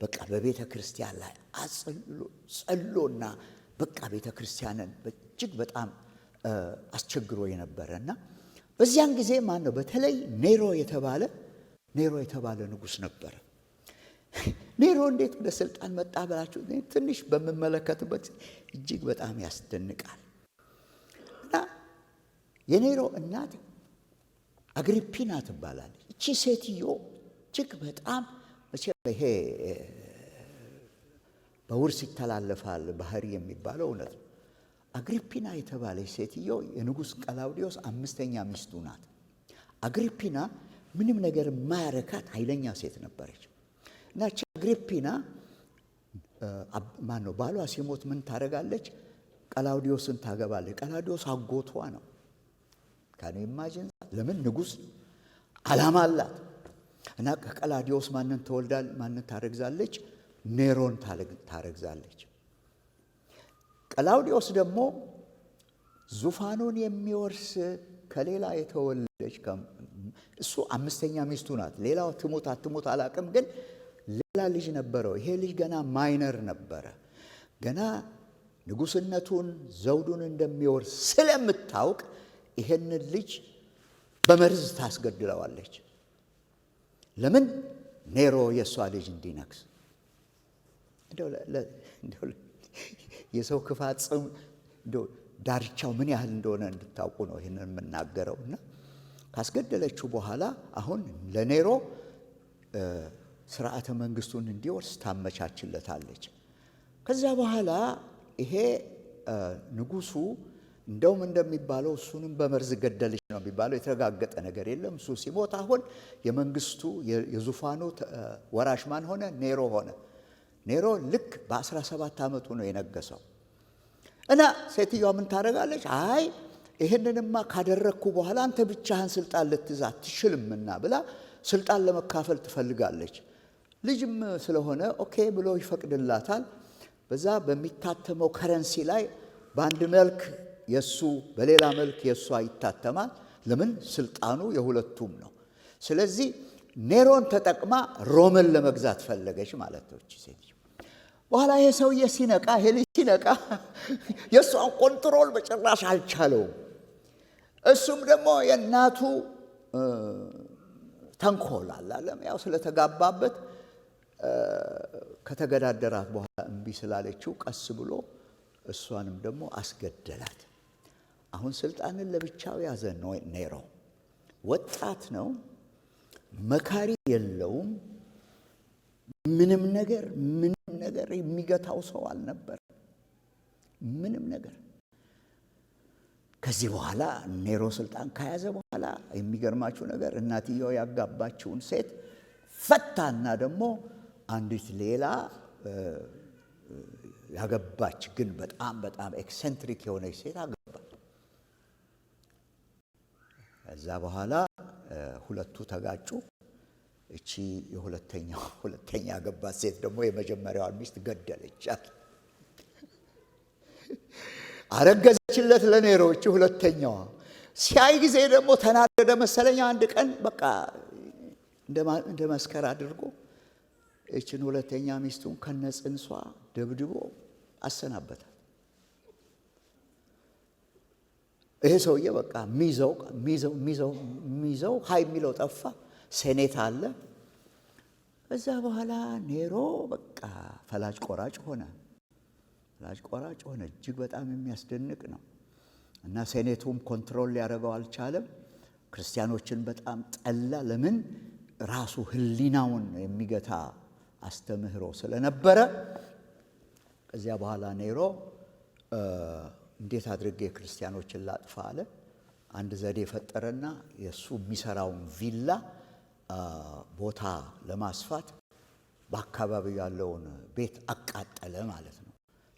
በቃ በቤተ ክርስቲያን ላይ ጸሎና በቃ ቤተ ክርስቲያንን እጅግ በጣም አስቸግሮ የነበረና በዚያን ጊዜ ማን ነው? በተለይ ኔሮ የተባለ ንጉሥ ነበረ። ኔሮ እንዴት ወደ ስልጣን መጣ ብላችሁ ትንሽ በምመለከትበት እጅግ በጣም ያስደንቃል። እና የኔሮ እናት አግሪፒና ትባላለች። እቺ ሴትዮ እጅግ በጣም ይሄ በውርስ ይተላለፋል ባህሪ የሚባለው እውነት ነው። አግሪፒና የተባለች ሴትዮ የንጉሥ ቀላውዲዮስ 5ኛ ሚስቱ ናት። አግሪፒና ምንም ነገር የማያረካት ኃይለኛ ሴት ነበረች። እና አግሪፒና ባሏ ሲሞት ምን ታደርጋለች? ቀላውዲዮስን ታገባለች። ቀላውዲዮስ አጎቷ ነው። ካኔ ኢማጂን ለምን ንጉሥ ዓላማ አላት። እና ከቀላውዲዮስ ማንን ታረግዛለች? ኔሮን ታረግዛለች። ቀላውዲዮስ ደግሞ ዙፋኑን የሚወርስ ከሌላ የተወለደች እሱ አምስተኛ ሚስቱ ናት። ሌላው ትሞት አትሞት አላቅም፣ ግን ሌላ ልጅ ነበረው። ይሄ ልጅ ገና ማይነር ነበረ። ገና ንጉስነቱን ዘውዱን እንደሚወርስ ስለምታውቅ ይሄንን ልጅ በመርዝ ታስገድለዋለች። ለምን? ኔሮ የሷ ልጅ እንዲነግስ። እንደው የሰው ክፋት ጽም እንደው ዳርቻው ምን ያህል እንደሆነ እንድታውቁ ነው ይሄንን የምናገረውና ካስገደለችው በኋላ አሁን ለኔሮ ስርዓተ መንግስቱን እንዲወርስ ታመቻችለታለች። ከዛ በኋላ ይሄ ንጉሱ እንደውም እንደሚባለው እሱንም በመርዝ ገደለች ነው የሚባለው። የተረጋገጠ ነገር የለም። እሱ ሲሞት አሁን የመንግስቱ የዙፋኑ ወራሽ ማን ሆነ? ኔሮ ሆነ። ኔሮ ልክ በ17 ዓመቱ ነው የነገሰው። እና ሴትዮዋ ምን ታደርጋለች? አይ ይሄንንማ ካደረኩ በኋላ አንተ ብቻህን ስልጣን ልትይዝ አትችልምና ብላ ስልጣን ለመካፈል ትፈልጋለች። ልጅም ስለሆነ ኦኬ ብሎ ይፈቅድላታል። በዛ በሚታተመው ከረንሲ ላይ በአንድ መልክ የሱ በሌላ መልክ የሷ ይታተማል። ለምን? ስልጣኑ የሁለቱም ነው። ስለዚህ ኔሮን ተጠቅማ ሮምን ለመግዛት ፈለገች ማለት ነው እቺ ሴትዮ። በኋላ ይሄ ሰውዬ ሲነቃ፣ ይሄ ልጅ ሲነቃ የሷን ኮንትሮል በጭራሽ አልቻለውም። እሱም ደግሞ የእናቱ ተንኮል አላለም። ያው ስለተጋባበት ከተገዳደራት በኋላ እምቢ ስላለችው ቀስ ብሎ እሷንም ደግሞ አስገደላት። አሁን ስልጣንን ለብቻው ያዘ ነው ኔሮ። ወጣት ነው፣ መካሪ የለውም። ምንም ነገር የሚገታው ሰው አልነበር። ምንም ነገር። ከዚህ በኋላ ኔሮ ስልጣን ከያዘ በኋላ የሚገርማችሁ ነገር እናትየው ያጋባችውን ሴት ፈታና ደግሞ አንዲት ሌላ ያገባች ግን በጣም ኤክሰንትሪክ የሆነች ሴት አገባች። ከዛ በኋላ ሁለቱ ተጋጩ። እቺ ሁለተኛ ያገባች ሴት ደግሞ የመጀመሪያዋን ሚስት ገደለቻት። አረገዘችለት ለኔሮ። እቺ ሁለተኛዋ ሲያይ ጊዜ ደግሞ ተናደደ መሰለኝ። አንድ ቀን በቃ እንደ መስከር አድርጎ እቺን ሁለተኛ ሚስቱን ከነጽንሷ ደብድቦ አሰናበታት። ይሄ ሰውዬ በቃ ሚዘው ሃይ የሚለው ጠፋ። ሴኔት አለ። ከዛ በኋላ ኔሮ በቃ ፈላጭ ቆራጭ ሆነ። እጅግ በጣም የሚያስደንቅ ነው። እና ሴኔቱም ኮንትሮል ሊያደርገው አልቻለም። ክርስቲያኖችን በጣም ጠላ። ለምን? ራሱ ህሊናውን የሚገታ አስተምህሮ ስለነበረ። ከዚያ በኋላ ኔሮ እንዴት አድርጌ ክርስቲያኖችን ላጥፋ አለ። አንድ ዘዴ ፈጠረና የሱ የሚሰራውን ቪላ ቦታ ለማስፋት በአካባቢው ያለውን ቤት አቃጠለ ማለት ነው።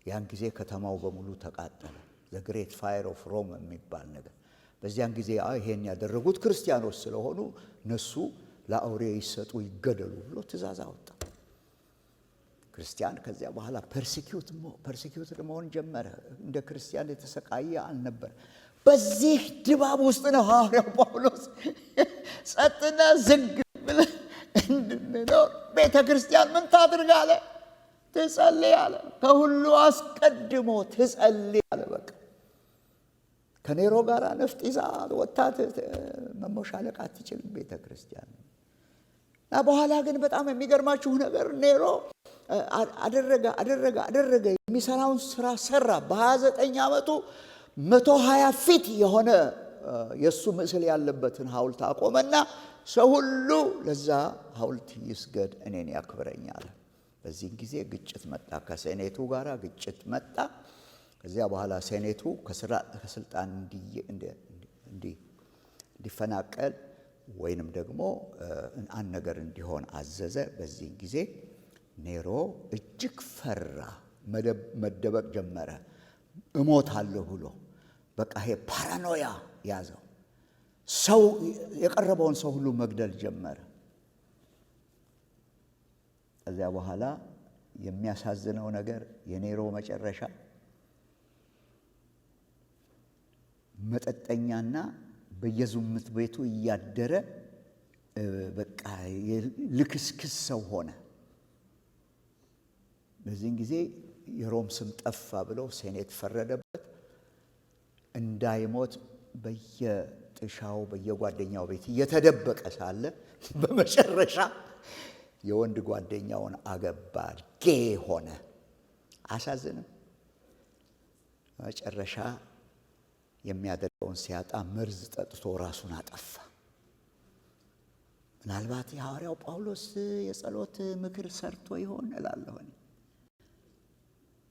ያን ጊዜ ከተማው በሙሉ ተቃጠለ። ዘ ግሬት ፋየር ኦፍ ሮም የሚባል ነገር። በዚያን ጊዜ ይሄን ያደረጉት ክርስቲያኖች ስለሆኑ እነሱ ለአውሬ ይሰጡ ይገደሉ ብሎ ትእዛዝ አወጣ። ክርስቲያን ከዚያ በኋላ ፐርሲኪዩት መሆን ጀመረ። እንደ ክርስቲያን የተሰቃየ አልነበር። በዚህ ድባብ ውስጥ ነው ሐዋርያው ጳውሎስ ጸጥና ዝግ ብለን እንድንኖር ቤተ ክርስቲያን ምን ታድርግ አለ? ትጸልይ አለ። ከሁሉ አስቀድሞ ትጸልይ አለ። በቃ ከኔሮ ጋር ነፍጥ ይዛ ወጣት መሞሻለቅ አትችልም ቤተ ክርስቲያን። እና በኋላ ግን በጣም የሚገርማችሁ ነገር ኔሮ አደረገ የሚሰራውን ስራ ሰራ። በ29 ዓመቱ 120 ፊት የሆነ የሱ ምስል ያለበትን ሐውልት አቆመና ሰው ሁሉ ለዛ ሐውልት ይስገድ፣ እኔን ያክብረኛል። በዚህ ጊዜ ግጭት መጣ፣ ከሴኔቱ ጋር ግጭት መጣ። ከዚያ በኋላ ሴኔቱ ከስልጣን እንዲፈናቀል ወይንም ደግሞ አንድ ነገር እንዲሆን አዘዘ። በዚህ ጊዜ ኔሮ እጅግ ፈራ፣ መደበቅ ጀመረ። እሞታለሁ ብሎ በቃ ይሄ ፓራኖያ ያዘው። ሰው የቀረበውን ሰው ሁሉ መግደል ጀመረ። ከዚያ በኋላ የሚያሳዝነው ነገር የኔሮ መጨረሻ መጠጠኛና በየዝሙት ቤቱ እያደረ በቃ ልክስክስ ሰው ሆነ። በዚህን ጊዜ የሮም ስም ጠፋ ብለው ሴኔት ፈረደበት። እንዳይሞት በየጥሻው በየጓደኛው ቤት እየተደበቀ ሳለ በመጨረሻ የወንድ ጓደኛውን አገባ፣ ጌ ሆነ። አሳዝንም። መጨረሻ የሚያደርገውን ሲያጣ መርዝ ጠጥቶ ራሱን አጠፋ። ምናልባት የሐዋርያው ጳውሎስ የጸሎት ምክር ሰርቶ ይሆን እላለሁ።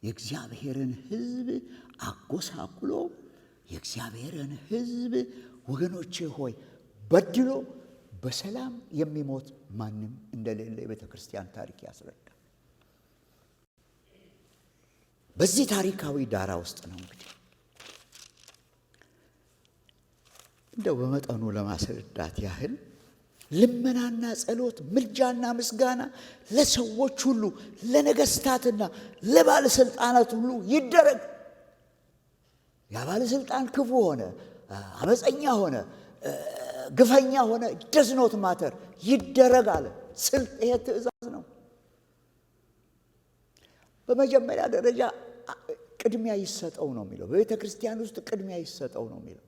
የእግዚአብሔርን ሕዝብ አጎሳቁሎ የእግዚአብሔርን ሕዝብ ወገኖቼ ሆይ በድሎ በሰላም የሚሞት ማንም እንደሌለ የቤተ ክርስቲያን ታሪክ ያስረዳል። በዚህ ታሪካዊ ዳራ ውስጥ ነው እንግዲህ እንደው በመጠኑ ለማስረዳት ያህል ልመናና ጸሎት፣ ምልጃና ምስጋና ለሰዎች ሁሉ፣ ለነገስታትና ለባለስልጣናት ሁሉ ይደረግ። ያ ባለስልጣን ክፉ ሆነ፣ አመፀኛ ሆነ፣ ግፈኛ ሆነ፣ does not matter ይደረግ አለ። ይሄ ትእዛዝ ነው። በመጀመሪያ ደረጃ ቅድሚያ ይሰጠው ነው የሚለው። በቤተ ክርስቲያን ውስጥ ቅድሚያ ይሰጠው ነው የሚለው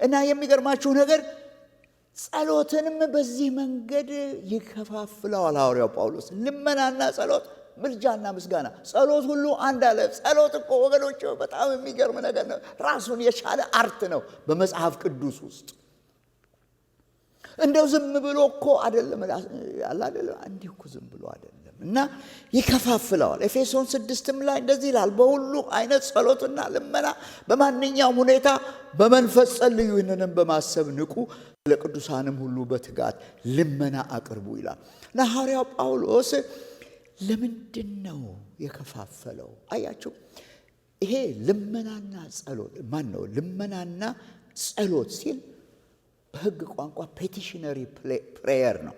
እና የሚገርማችሁ ነገር ጸሎትንም በዚህ መንገድ ይከፋፍለዋል ሐዋርያው ጳውሎስ። ልመናና ጸሎት፣ ምልጃና ምስጋና። ጸሎት ሁሉ አንድ አለ። ጸሎት እኮ ወገኖች በጣም የሚገርም ነገር ነው። ራሱን የቻለ አርት ነው በመጽሐፍ ቅዱስ ውስጥ። እንደው ዝም ብሎ እኮ አይደለም አይደለም፣ እንዲሁ እኮ ዝም ብሎ አይደለም እና ይከፋፍለዋል። ኤፌሶን 6ም ላይ እንደዚህ ይላል፣ በሁሉ አይነት ጸሎትና ልመና በማንኛውም ሁኔታ በመንፈስ ጸልዩ፣ ይህንንም በማሰብ ንቁ፣ ለቅዱሳንም ሁሉ በትጋት ልመና አቅርቡ ይላል። እና ሐዋርያው ጳውሎስ ለምንድን ነው የከፋፈለው? አያችሁ፣ ይሄ ልመናና ጸሎት ነው? ልመናና ጸሎት ሲል በሕግ ቋንቋ ፔቲሽነሪ ፕሬየር ነው።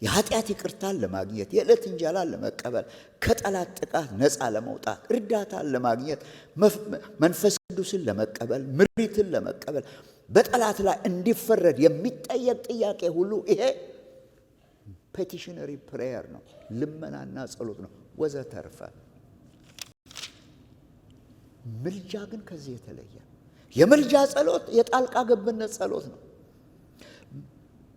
የኃጢአት ይቅርታን ለማግኘት፣ የዕለት እንጀራን ለመቀበል፣ ከጠላት ጥቃት ነፃ ለመውጣት፣ እርዳታን ለማግኘት፣ መንፈስ ቅዱስን ለመቀበል፣ ምሪትን ለመቀበል፣ በጠላት ላይ እንዲፈረድ የሚጠየቅ ጥያቄ ሁሉ ይሄ ፔቲሽነሪ ፕሬየር ነው። ልመናና ጸሎት ነው ወዘተርፈ። ምልጃ ግን ከዚህ የተለየ። የምልጃ ጸሎት የጣልቃ ገብነት ጸሎት ነው።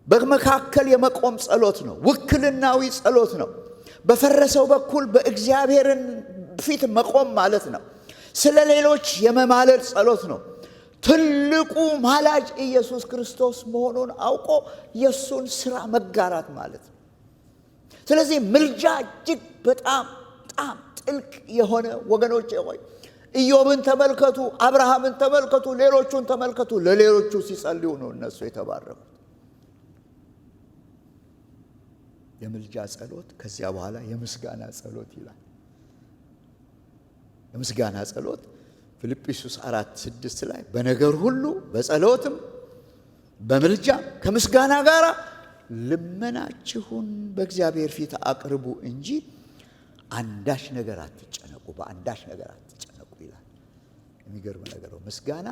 በመካከል የመቆም ጸሎት ነው። ውክልናዊ ጸሎት ነው። በፈረሰው በኩል በእግዚአብሔርን ፊት መቆም ማለት ነው። ስለ ሌሎች የመማለድ ጸሎት ነው። ትልቁ ማላጅ ኢየሱስ ክርስቶስ መሆኑን አውቆ የሱን ሥራ መጋራት ማለት ነው። ስለዚህ ምልጃ እጅግ በጣም ጥልቅ የሆነ ወገኖቼ ሆይ ኢዮብን ተመልከቱ፣ አብርሃምን ተመልከቱ፣ ሌሎቹን ተመልከቱ። ለሌሎቹ ሲጸልዩ ነው እነሱ የተባረኩት። የምልጃ ጸሎት ከዚያ በኋላ የምስጋና ጸሎት ይላል። የምስጋና ጸሎት ፊልጵስዩስ 4:6 ላይ በነገር ሁሉ በጸሎትም በምልጃም ከምስጋና ጋር ልመናችሁን በእግዚአብሔር ፊት አቅርቡ እንጂ አንዳች ነገር አትጨነቁ፣ በአንዳች ነገር አትጨነቁ ይላል። የሚገርም ነገር ነው። ምስጋና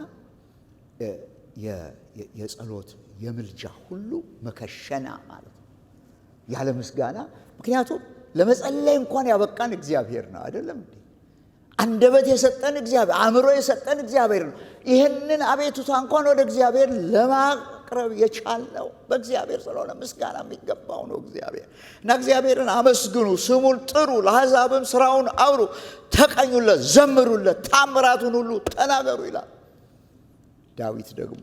የጸሎት የምልጃ ሁሉ መከሸና ማለት ነው። ያለ ምስጋና፣ ምክንያቱም ለመጸለይ እንኳን ያበቃን እግዚአብሔር ነው አይደለም እንዴ? አንደበት የሰጠን እግዚአብሔር፣ አእምሮ የሰጠን እግዚአብሔር ነው። ይህንን አቤቱታ እንኳን ወደ እግዚአብሔር ለማቅረብ የቻልነው በእግዚአብሔር ስለሆነ ምስጋና የሚገባው ነው እግዚአብሔር። እና እግዚአብሔርን አመስግኑ፣ ስሙን ጥሩ፣ ለአሕዛብም ስራውን አውሩ፣ ተቀኙለት፣ ዘምሩለት፣ ታምራቱን ሁሉ ተናገሩ ይላል ዳዊት ደግሞ።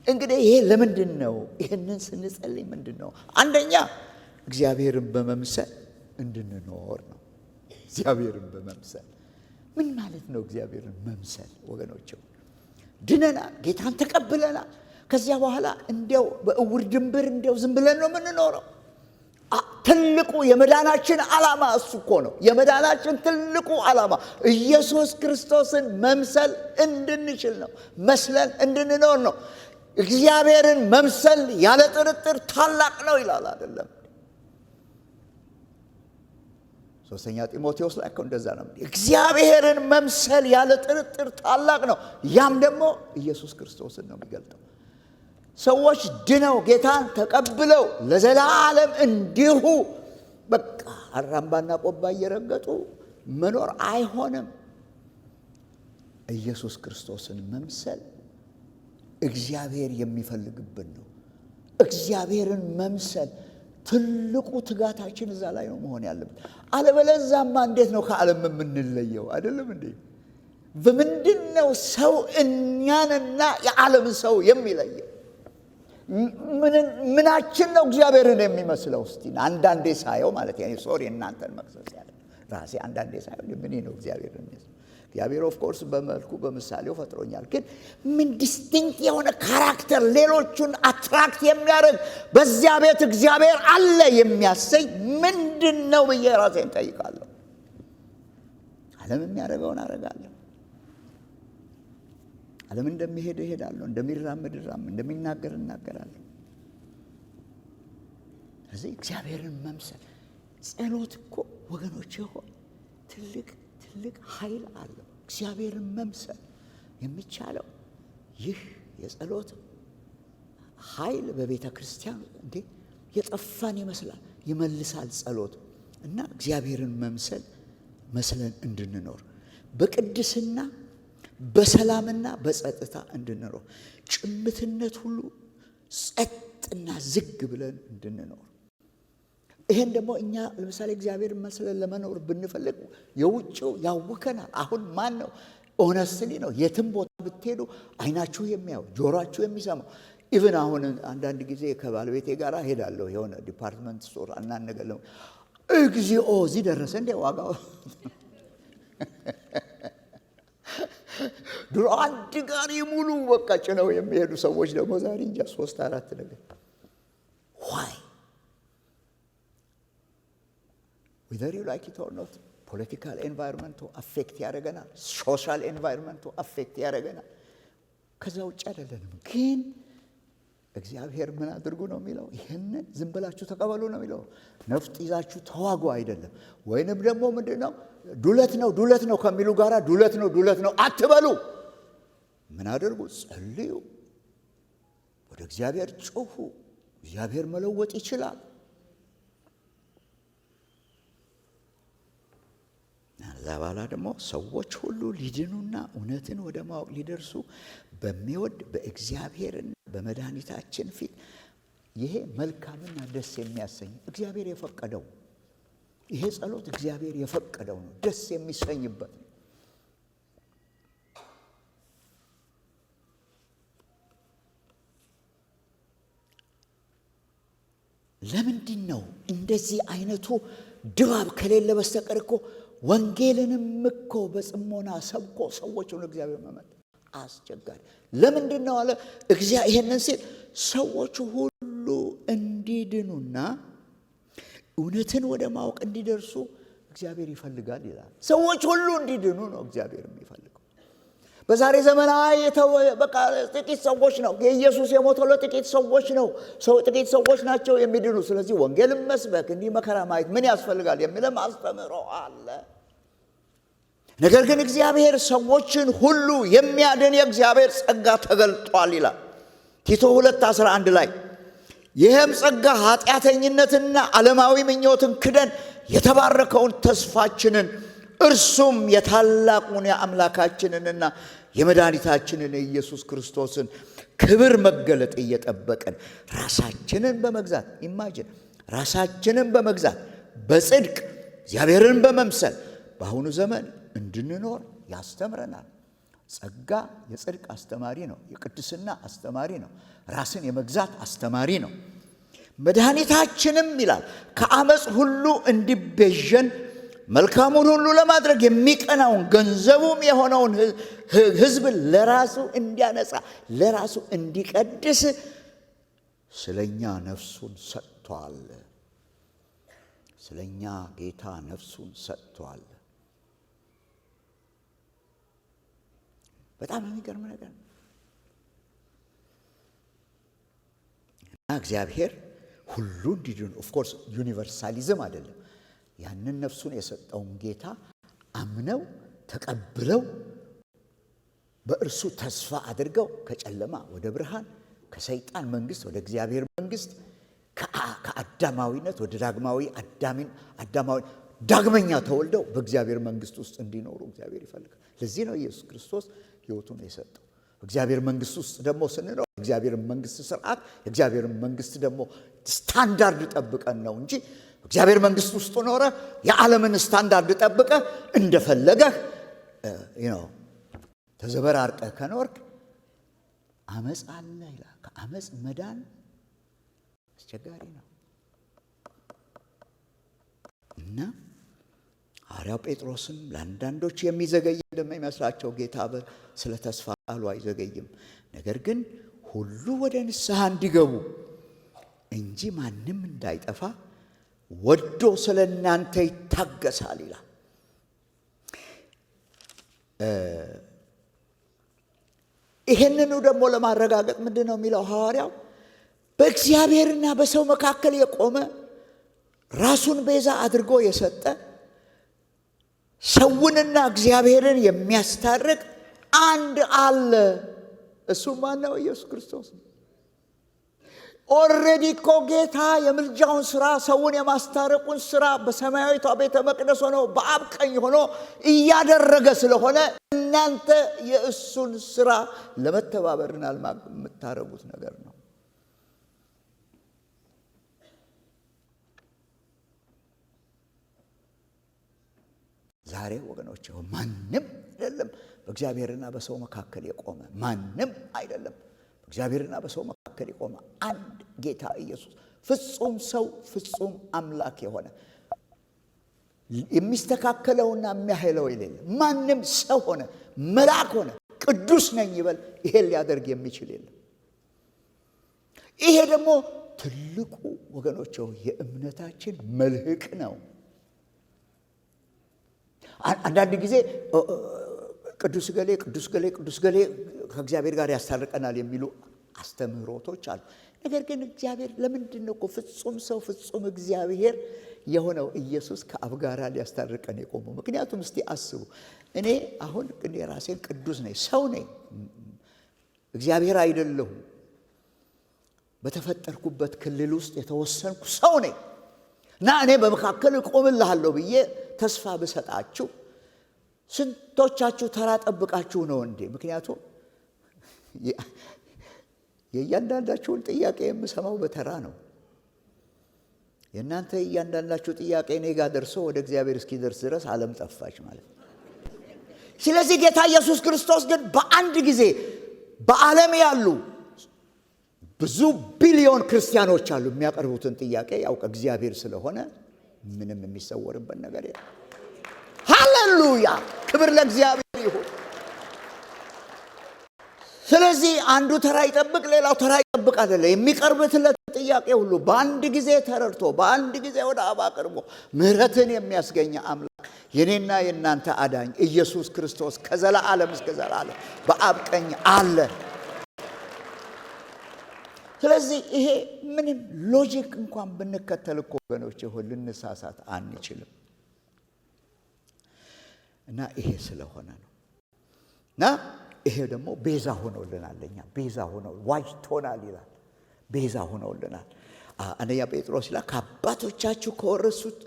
እንግዲህ ይሄ ለምንድን ነው? ይህንን ስንጸልይ ምንድን ነው? አንደኛ እግዚአብሔርን በመምሰል እንድንኖር ነው። እግዚአብሔርን በመምሰል ምን ማለት ነው? እግዚአብሔርን መምሰል ወገኖቼ፣ ድነናል፣ ጌታን ተቀብለናል። ከዚያ በኋላ እንዲያው በእውር ድንብር እንዲያው ዝም ብለን ነው የምንኖረው? ትልቁ የመዳናችን ዓላማ እሱ እኮ ነው። የመዳናችን ትልቁ ዓላማ ኢየሱስ ክርስቶስን መምሰል እንድንችል ነው፣ መስለን እንድንኖር ነው። እግዚአብሔርን መምሰል ያለ ጥርጥር ታላቅ ነው ይላል አይደለም? ሶስተኛ ጢሞቴዎስ ላይ እንደዛ ነው። እግዚአብሔርን መምሰል ያለ ጥርጥር ታላቅ ነው። ያም ደግሞ ኢየሱስ ክርስቶስን ነው የሚገልጠው። ሰዎች ድነው ጌታን ተቀብለው ለዘላለም እንዲሁ በቃ አራምባና ቆባ እየረገጡ መኖር አይሆንም። ኢየሱስ ክርስቶስን መምሰል እግዚአብሔር የሚፈልግብን ነው። እግዚአብሔርን መምሰል ትልቁ ትጋታችን እዛ ላይ ነው መሆን ያለበት። አለበለዚያማ እንዴት ነው ከዓለም የምንለየው? አይደለም እንዴ? በምንድነው ሰው እኛንና የዓለም ሰው የሚለየው? ምናችን ነው እግዚአብሔርን የሚመስለው? እስቲ አንዳንዴ ሳየው ማለት ያኔ ሶሪ እናንተን መክሰስ ያለ ራሴ አንዳንዴ ሳየው ምን ነው እግዚአብሔርን የሚመስለው? እግዚአብሔር ኦፍ ኮርስ በመልኩ በምሳሌው ፈጥሮኛል። ግን ምን ዲስቲንክት የሆነ ካራክተር ሌሎቹን አትራክት የሚያደርግ በዚያ ቤት እግዚአብሔር አለ የሚያሰኝ ምንድነው ብዬ ራሴን ጠይቃለሁ። ዓለም የሚያደርገውን አደርጋለሁ። ዓለም እንደሚሄድ እሄዳለሁ፣ እንደሚራመድ እንደሚናገር እናገራለሁ። ስለዚህ እግዚአብሔርን መምሰል ጸሎት እኮ ወገኖቼ ሆይ ትልቅ ኃይል አለው። እግዚአብሔርን መምሰል የሚቻለው ይህ የጸሎት ኃይል በቤተ ክርስቲያን እንዴ የጠፋን ይመስላል፣ ይመልሳል ጸሎት እና እግዚአብሔርን መስለን እንድንኖር በቅድስና በሰላምና በጸጥታ እንድንኖር ጭምትነት ሁሉ ጸጥና ዝግ ብለን እንድንኖር። ይሄን ደግሞ እኛ ለምሳሌ እግዚአብሔርን መስለን ለመኖር ብንፈልግ የውጭው ያውከናል። አሁን ማን ነው ኦነስትሊ ነው የትም ቦታ ብትሄዱ አይናችሁ የሚያው ጆሮአችሁ የሚሰማው። ኢቭን አሁን አንዳንድ ጊዜ ከባለቤቴ ጋር ሄዳለሁ የሆነ ዲፓርትመንት ስቶር አናነገለው እግዚኦ እዚህ ደረሰ እንደ ዋጋው ድሮ አንድ ጋሪ ሙሉ በቃ ጭነው የሚሄዱ ሰዎች ደግሞ ዛሬ እንጃ 3-4 ነገር why whether you like it or not political environment to affect ያደርገናል social environment to affect ያደርገናል ከዛ ውጭ አይደለም ግን እግዚአብሔር ምን አድርጉ ነው የሚለው ይሄንን ዝም ብላችሁ ተቀበሉ ነው የሚለው ነፍጥ ይዛችሁ ተዋጉ አይደለም ወይንም ደግሞ ምንድነው ዱለት ነው ከሚሉ ጋራ ዱለት ነው አትበሉ ምን አድርጉ ጸልዩ ወደ እግዚአብሔር ጮሁ እግዚአብሔር መለወጥ ይችላል ዛባላ ደግሞ ሰዎች ሁሉ ሊድኑና እውነትን ወደ ማወቅ ሊደርሱ በሚወድ በእግዚአብሔርና በመድኃኒታችን ፊት ይሄ መልካምና ደስ የሚያሰኝ እግዚአብሔር የፈቀደው ይሄ ጸሎት እግዚአብሔር የፈቀደው ነው ደስ የሚሰኝበት ለምንድን ነው እንደዚህ አይነቱ ድባብ ከሌለ በስተቀር እኮ ወንጌልንም እኮ በጽሞና ሰብኮ ሰዎች ወደ እግዚአብሔር መመጥ አስቸጋሪ ለምንድን ነው አለ እግዚአብሔር ይሄንን ሲል ሰዎች ሁሉ እንዲድኑና እውነትን ወደ ማወቅ እንዲደርሱ እግዚአብሔር ይፈልጋል ይላል ሰዎች ሁሉ እንዲድኑ ነው እግዚአብሔር የሚፈልገው በዛሬ ዘመን በቃ ጥቂት ሰዎች ነው ኢየሱስ የሞተው ለጥቂት ሰዎች ነው ጥቂት ሰዎች ናቸው የሚድኑ ስለዚህ ወንጌልን መስበክ እንዲህ መከራ ማየት ምን ያስፈልጋል የሚለም አስተምሮ አለ ነገር ግን እግዚአብሔር ሰዎችን ሁሉ የሚያድን የእግዚአብሔር ጸጋ ተገልጧል ይላል ቲቶ 2:11 ላይ ይህም ጸጋ ኃጢአተኝነትና ዓለማዊ ምኞትን ክደን የተባረከውን ተስፋችንን እርሱም የታላቁን የአምላካችንንና የመድኃኒታችንን የኢየሱስ ክርስቶስን ክብር መገለጥ እየጠበቀን ራሳችንን በመግዛት ኢማጂን ራሳችንን በመግዛት በጽድቅ እግዚአብሔርን በመምሰል በአሁኑ ዘመን እንድንኖር ያስተምረናል ጸጋ የጽድቅ አስተማሪ ነው የቅድስና አስተማሪ ነው ራስን የመግዛት አስተማሪ ነው መድኃኒታችንም ይላል ከአመጽ ሁሉ እንዲቤዠን መልካሙን ሁሉ ለማድረግ የሚቀናውን ገንዘቡም የሆነውን ሕዝብ ለራሱ እንዲያነጻ ለራሱ እንዲቀድስ ስለኛ ነፍሱን ሰጥቷል ስለኛ ጌታ ነፍሱን ሰጥቷል በጣም የሚገርም ነገር እና እግዚአብሔር ሁሉ እንዲድኑ ኦፍ ኮርስ ዩኒቨርሳሊዝም አይደለም ያንን ነፍሱን የሰጠውን ጌታ አምነው ተቀብለው በእርሱ ተስፋ አድርገው ከጨለማ ወደ ብርሃን ከሰይጣን መንግስት ወደ እግዚአብሔር መንግስት ከአዳማዊነት ወደ አዳማዊ ዳግመኛ ተወልደው በእግዚአብሔር መንግስት ውስጥ እንዲኖሩ እግዚአብሔር ይፈልጋል። ለዚህ ነው ኢየሱስ ክርስቶስ ሕይወቱን የሰጠው። እግዚአብሔር መንግስት ውስጥ ደግሞ ስንኖር እግዚአብሔር መንግስት ስርዓት እግዚአብሔር መንግስት ደግሞ ስታንዳርድ ጠብቀን ነው እንጂ እግዚአብሔር መንግስት ውስጥ ኖረ የዓለምን ስታንዳርድ ጠብቀ እንደፈለገ ተዘበራርቀ ከኖርክ አመጽ አለ ይላል። ከአመጽ መዳን አስቸጋሪ ነው እና ሐዋርያው ጴጥሮስም ለአንዳንዶች የሚዘገይ እንደሚመስላቸው ጌታ ስለ ተስፋ ቃሉ አይዘገይም፣ ነገር ግን ሁሉ ወደ ንስሐ እንዲገቡ እንጂ ማንም እንዳይጠፋ ወዶ ስለ እናንተ ይታገሳል ይላል። ይሄንኑ ደግሞ ለማረጋገጥ ምንድነው የሚለው ሐዋርያው? በእግዚአብሔርና በሰው መካከል የቆመ ራሱን ቤዛ አድርጎ የሰጠ ሰውንና እግዚአብሔርን የሚያስታርቅ አንድ አለ። እሱም ማን ነው? ኢየሱስ ክርስቶስ ነው። ኦልሬዲ እኮ ጌታ የምልጃውን ስራ ሰውን የማስታረቁን ስራ በሰማያዊቷ ቤተ መቅደስ ሆኖ በአብ ቀኝ ሆኖ እያደረገ ስለሆነ እናንተ የእሱን ስራ ለመተባበርና የምታረጉት ነገር ነው። ዛሬ ወገኖች ማንም አይደለም በእግዚአብሔርና በሰው መካከል የቆመ ማንም አይደለም። በእግዚአብሔርና በሰው መካከል የቆመ አንድ ጌታ ኢየሱስ ፍጹም ሰው ፍጹም አምላክ የሆነ የሚስተካከለውና የሚያህለው የሌለ ማንም ሰው ሆነ መልአክ ሆነ ቅዱስ ነኝ ይበል ይሄን ሊያደርግ የሚችል የለም። ይሄ ደግሞ ትልቁ ወገኖች የእምነታችን መልህቅ ነው። አንዳንድ ጊዜ ቅዱስ ገሌ ከእግዚአብሔር ጋር ያስታርቀናል የሚሉ አስተምህሮቶች አሉ። ነገር ግን እግዚአብሔር ለምንድን ነው ፍጹም ሰው ፍጹም እግዚአብሔር የሆነው ኢየሱስ ከአብ ጋር ሊያስታርቀን የቆመው? ምክንያቱም እስቲ አስቡ። እኔ አሁን ራሴን ቅዱስ ነኝ፣ ሰው ነኝ፣ እግዚአብሔር አይደለሁም። በተፈጠርኩበት ክልል ውስጥ የተወሰንኩ ሰው ነኝ እና እኔ በመካከል እቆምልሃለሁ ብዬ ተስፋ ብሰጣችሁ ስንቶቻችሁ ተራ ጠብቃችሁ ነው እንዴ? ምክንያቱም የእያንዳንዳችሁን ጥያቄ የምሰማው በተራ ነው። የእናንተ እያንዳንዳችሁ ጥያቄ እኔ ጋር ደርሶ ወደ እግዚአብሔር እስኪደርስ ድረስ ዓለም ጠፋች ማለት። ስለዚህ ጌታ ኢየሱስ ክርስቶስ ግን በአንድ ጊዜ በዓለም ያሉ ብዙ ቢሊዮን ክርስቲያኖች አሉ የሚያቀርቡትን ጥያቄ ያውቅ እግዚአብሔር ስለሆነ ምንም የሚሰወርበት ነገር የለም። ሃሌሉያ! ክብር ለእግዚአብሔር ይሁን። ስለዚህ አንዱ ተራ ይጠብቅ፣ ሌላው ተራ ይጠብቅ አይደለም። የሚቀርብለት ጥያቄ ሁሉ በአንድ ጊዜ ተረድቶ በአንድ ጊዜ ወደ አብ አቅርቦ ምሕረትን የሚያስገኝ አምላክ የኔና የእናንተ አዳኝ ኢየሱስ ክርስቶስ ከዘላለም እስከ ዘላለም በአብ ቀኝ አለ። ስለዚህ ይሄ ምንም ሎጂክ እንኳን ብንከተል እኮ ወገኖች ሁሉ ልንሳሳት አንችልም። እና ይሄ ስለሆነ ነው። እና ይሄ ደግሞ ቤዛ ሆኖልናል። ለኛ ቤዛ ሆኖ ዋጅቶናል ይላል። ቤዛ ሆኖልናል። አንደኛ ጴጥሮስ ይላል ከአባቶቻችሁ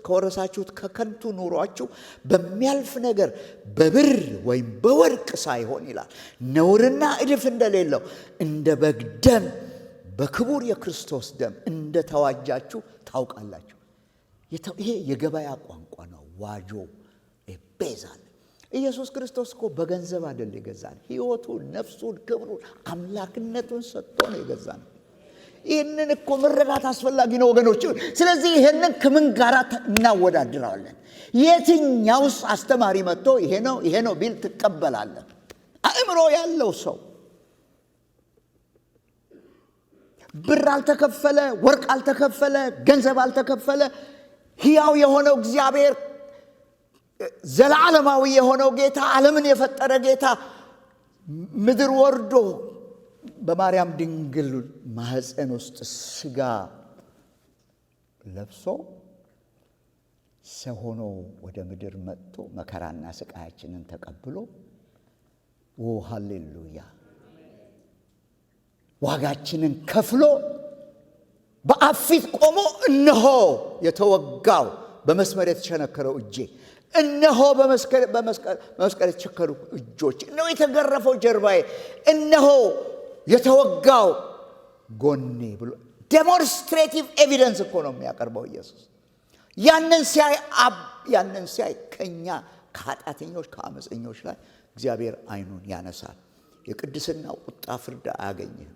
ከወረሳችሁት ከከንቱ ኑሯችሁ በሚያልፍ ነገር በብር ወይም በወርቅ ሳይሆን ይላል ነውርና እድፍ እንደሌለው እንደ በግ ደም በክቡር የክርስቶስ ደም እንደተዋጃችሁ ታውቃላችሁ። ይሄ የገበያ ቋንቋ ነው። ዋጆ ቤዛ። ኢየሱስ ክርስቶስ እኮ በገንዘብ አይደል የገዛን። ሕይወቱን፣ ነፍሱን፣ ክብሩን፣ አምላክነቱን ሰጥቶ ነው የገዛን። ይህንን እኮ መረዳት አስፈላጊ ነው ወገኖች። ስለዚህ ይህንን ከምን ጋር እናወዳድራለን? የትኛውስ አስተማሪ መጥቶ ይሄ ነው ቢል ትቀበላለህ? አእምሮ ያለው ሰው ብር አልተከፈለ፣ ወርቅ አልተከፈለ፣ ገንዘብ አልተከፈለ፣ ሕያው የሆነው እግዚአብሔር ዘላለማዊ የሆነው ጌታ ዓለምን የፈጠረ ጌታ ምድር ወርዶ በማርያም ድንግል ማህፀን ውስጥ ስጋ ለብሶ ሰው ሆኖ ወደ ምድር መጥቶ መከራና ስቃያችንን ተቀብሎ ሃሌሉያ ዋጋችንን ከፍሎ በአብ ፊት ቆሞ እነሆ የተወጋው በመስመር የተቸነከረው እጄ፣ እነሆ በመስቀል የተቸከሩ እጆች፣ እነሆ የተገረፈው ጀርባዬ፣ እነሆ የተወጋው ጎኔ ብሎ ዴሞንስትሬቲቭ ኤቪደንስ እኮ ነው የሚያቀርበው ኢየሱስ። ያንን ሲያይ ከኛ ከኃጢአተኞች ከአመፀኞች ላይ እግዚአብሔር ዓይኑን ያነሳል። የቅድስናው ቁጣ ፍርድ አያገኝህም።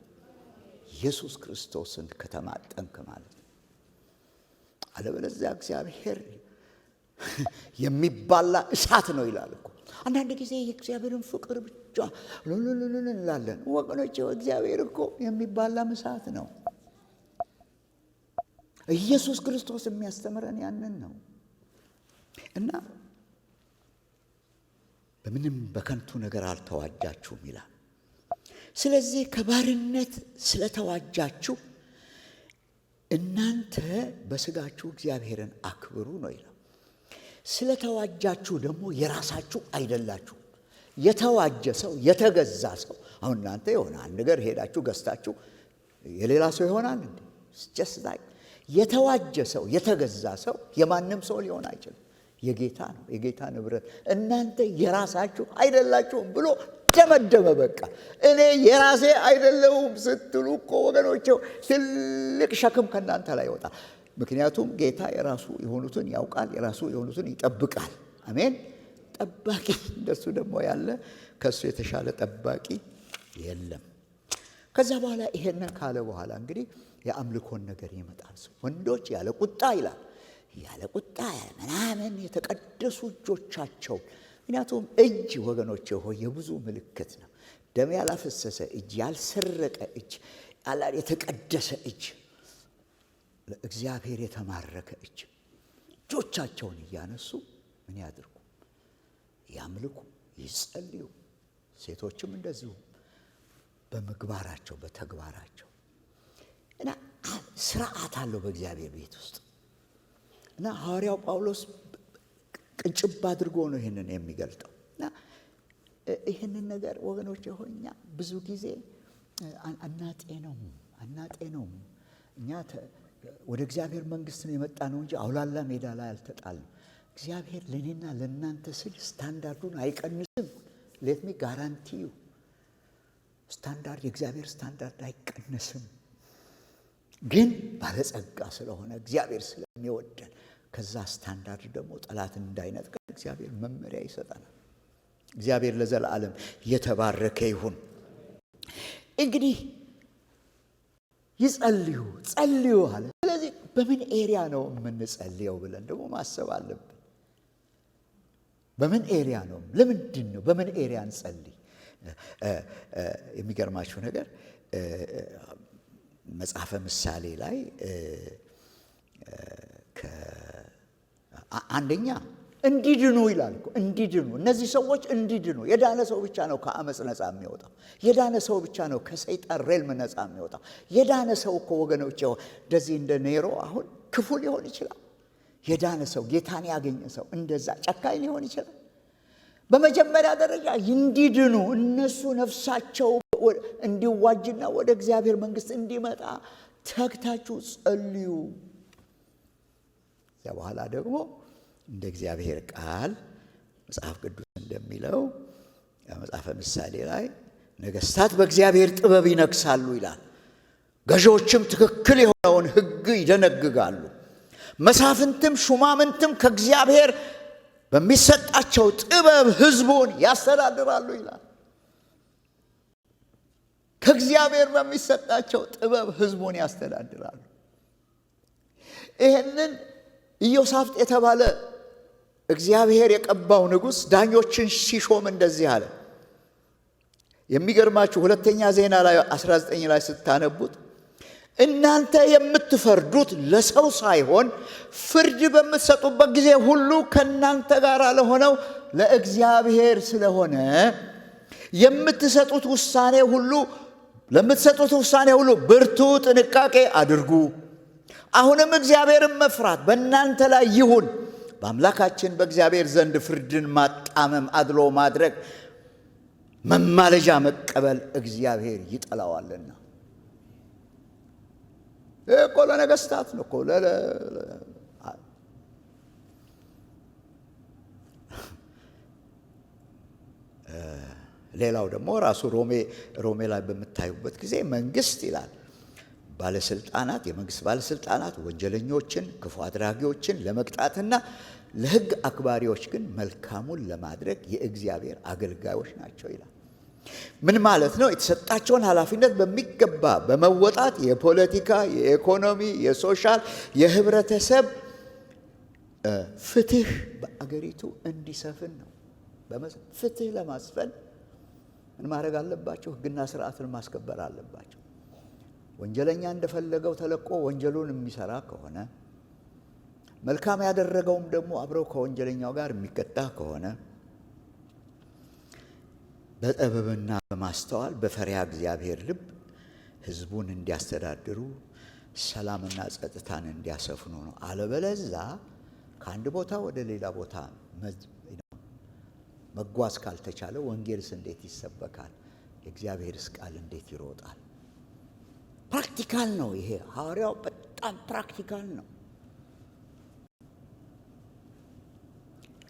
ኢየሱስ ክርስቶስን ከተማጠንክ ማለት ነው። አለበለዚያ እግዚአብሔር የሚባላ እሳት ነው ይላል እኮ። አንዳንድ ጊዜ የእግዚአብሔርን ፍቅር ብቻ እንላለን ወገኖቼ። እግዚአብሔር እኮ የሚባላ እሳት ነው። ኢየሱስ ክርስቶስ የሚያስተምረን ያንን ነው። እና በምንም በከንቱ ነገር አልተዋጃችሁም ይላል። ስለዚህ ከባርነት ስለተዋጃችሁ እናንተ በስጋችሁ እግዚአብሔርን አክብሩ ነው ይላል። ስለተዋጃችሁ ደግሞ የራሳችሁ አይደላችሁ። የተዋጀ ሰው የተገዛ ሰው፣ አሁን እናንተ የሆነ አንድ ነገር ሄዳችሁ ገዝታችሁ የሌላ ሰው ይሆናል እንዴ? just like የተዋጀ ሰው የተገዛ ሰው የማንም ሰው ሊሆን አይችልም። የጌታ ነው፣ የጌታ ንብረት። እናንተ የራሳችሁ አይደላችሁም ብሎ ደመደመ። በቃ እኔ የራሴ አይደለሁም ስትሉ እኮ ወገኖቼ ትልቅ ሸክም ከእናንተ ላይ ይወጣል። ምክንያቱም ጌታ የራሱ የሆኑትን ያውቃል፣ የራሱ የሆኑትን ይጠብቃል። አሜን። ጠባቂ እንደሱ ደግሞ ያለ ከሱ የተሻለ ጠባቂ የለም። ከዛ በኋላ ይሄንን ካለ በኋላ እንግዲህ የአምልኮን ነገር ይመጣል። ወንዶች ያለ ቁጣ ይላል፣ ያለ ቁጣ ምናምን የተቀደሱ እጆቻቸው። ምክንያቱም እጅ ወገኖቼ ሆይ የብዙ ምልክት ነው። ደም ያላፈሰሰ እጅ፣ ያልሰረቀ እጅ፣ የተቀደሰ እጅ፣ ለእግዚአብሔር የተማረከ እጅ። እጆቻቸውን እያነሱ ምን ያድርጉ? ያምልኩ፣ ይጸልዩ። ሴቶችም እንደዚሁ በምግባራቸው በተግባራቸው እና ስርዓት አለው በእግዚአብሔር ቤት ውስጥ። እና ሐዋርያው ጳውሎስ ቅንጭብ አድርጎ ነው ይህንን የሚገልጠው። እና ይህንን ነገር ወገኖች የሆኛ ብዙ ጊዜ አናጤነው። እኛ ወደ እግዚአብሔር መንግስት ነው የመጣ ነው እንጂ አውላላ ሜዳ ላይ አልተጣልንም። እግዚአብሔር ለእኔና ለእናንተ ስል ስታንዳርዱን አይቀንስም። ሌት ሚ ጋራንቲ ዩ ስታንዳርድ፣ የእግዚአብሔር ስታንዳርድ አይቀንስም። ግን ባለጸጋ ስለሆነ እግዚአብሔር ስለሚወደን ከዛ ስታንዳርድ ደግሞ ጠላት እንዳይነጥቀን እግዚአብሔር መመሪያ ይሰጠናል። እግዚአብሔር ለዘላለም የተባረከ ይሁን። እንግዲህ ጸልዩ አለ። ስለዚህ በምን ኤሪያ ነው የምንጸልየው ብለን ደግሞ ማሰብ አለብን። በምን ኤሪያ ነው? ለምንድን ነው በምን ኤሪያ እንጸልይ? የሚገርማችሁ ነገር መጽሐፈ ምሳሌ ላይ አንደኛ እንዲድኑ ይላል እኮ። እንዲድኑ እነዚህ ሰዎች እንዲድኑ። የዳነ ሰው ብቻ ነው ከአመፅ ነፃ የሚወጣው። የዳነ ሰው ብቻ ነው ከሰይጣን ሬልም ነፃ የሚወጣው። የዳነ ሰው እኮ ወገኖች እንደዚህ እንደ ኔሮ አሁን ክፉ ሊሆን ይችላል። የዳነ ሰው ጌታን ያገኘ ሰው እንደዛ ጨካኝ ሊሆን ይችላል። በመጀመሪያ ደረጃ እንዲድኑ እነሱ ነፍሳቸው እንዲዋጅና ወደ እግዚአብሔር መንግስት እንዲመጣ ተግታችሁ ጸልዩ። ከዚያ በኋላ ደግሞ እንደ እግዚአብሔር ቃል መጽሐፍ ቅዱስ እንደሚለው መጽሐፈ ምሳሌ ላይ ነገስታት በእግዚአብሔር ጥበብ ይነግሳሉ ይላል። ገዢዎችም ትክክል የሆነውን ሕግ ይደነግጋሉ። መሳፍንትም ሹማምንትም ከእግዚአብሔር በሚሰጣቸው ጥበብ ሕዝቡን ያስተዳድራሉ ይላል። ከእግዚአብሔር በሚሰጣቸው ጥበብ ሕዝቡን ያስተዳድራሉ። ይህንን ኢዮሳፍጥ የተባለ እግዚአብሔር የቀባው ንጉሥ ዳኞችን ሲሾም እንደዚህ አለ። የሚገርማችሁ ሁለተኛ ዜና ላይ 19 ላይ ስታነቡት እናንተ የምትፈርዱት ለሰው ሳይሆን ፍርድ በምትሰጡበት ጊዜ ሁሉ ከእናንተ ጋር ለሆነው ለእግዚአብሔር ስለሆነ ለምትሰጡት ውሳኔ ሁሉ ብርቱ ጥንቃቄ አድርጉ። አሁንም እግዚአብሔርን መፍራት በእናንተ ላይ ይሁን፣ በአምላካችን በእግዚአብሔር ዘንድ ፍርድን ማጣመም፣ አድሎ ማድረግ፣ መማለጃ መቀበል እግዚአብሔር ይጠላዋልና። እኮ ለነገስታት ነው እኮ ሌላው ደግሞ ራሱ ሮሜ ላይ በምታዩበት ጊዜ መንግስት ይላል ባለስልጣናት፣ የመንግስት ባለስልጣናት ወንጀለኞችን፣ ክፉ አድራጊዎችን ለመቅጣትና ለሕግ አክባሪዎች ግን መልካሙን ለማድረግ የእግዚአብሔር አገልጋዮች ናቸው ይላል። ምን ማለት ነው? የተሰጣቸውን ኃላፊነት በሚገባ በመወጣት የፖለቲካ፣ የኢኮኖሚ፣ የሶሻል፣ የህብረተሰብ ፍትህ በአገሪቱ እንዲሰፍን ነው። ፍትህ ለማስፈን ምን ማድረግ አለባቸው? ሕግና ስርዓትን ማስከበር አለባቸው። ወንጀለኛ እንደፈለገው ተለቆ ወንጀሉን የሚሰራ ከሆነ፣ መልካም ያደረገውም ደግሞ አብረው ከወንጀለኛው ጋር የሚቀጣ ከሆነ በጥበብና በማስተዋል በፈሪሃ እግዚአብሔር ልብ ህዝቡን እንዲያስተዳድሩ ሰላምና ጸጥታን እንዲያሰፍኑ ነው። አለበለዛ ከአንድ ቦታ ወደ ሌላ ቦታ መጓዝ ካልተቻለ ወንጌልስ እንዴት ይሰበካል? የእግዚአብሔርስ ቃል እንዴት ይሮጣል? ፕራክቲካል ነው ይሄ። ሐዋርያው በጣም ፕራክቲካል ነው።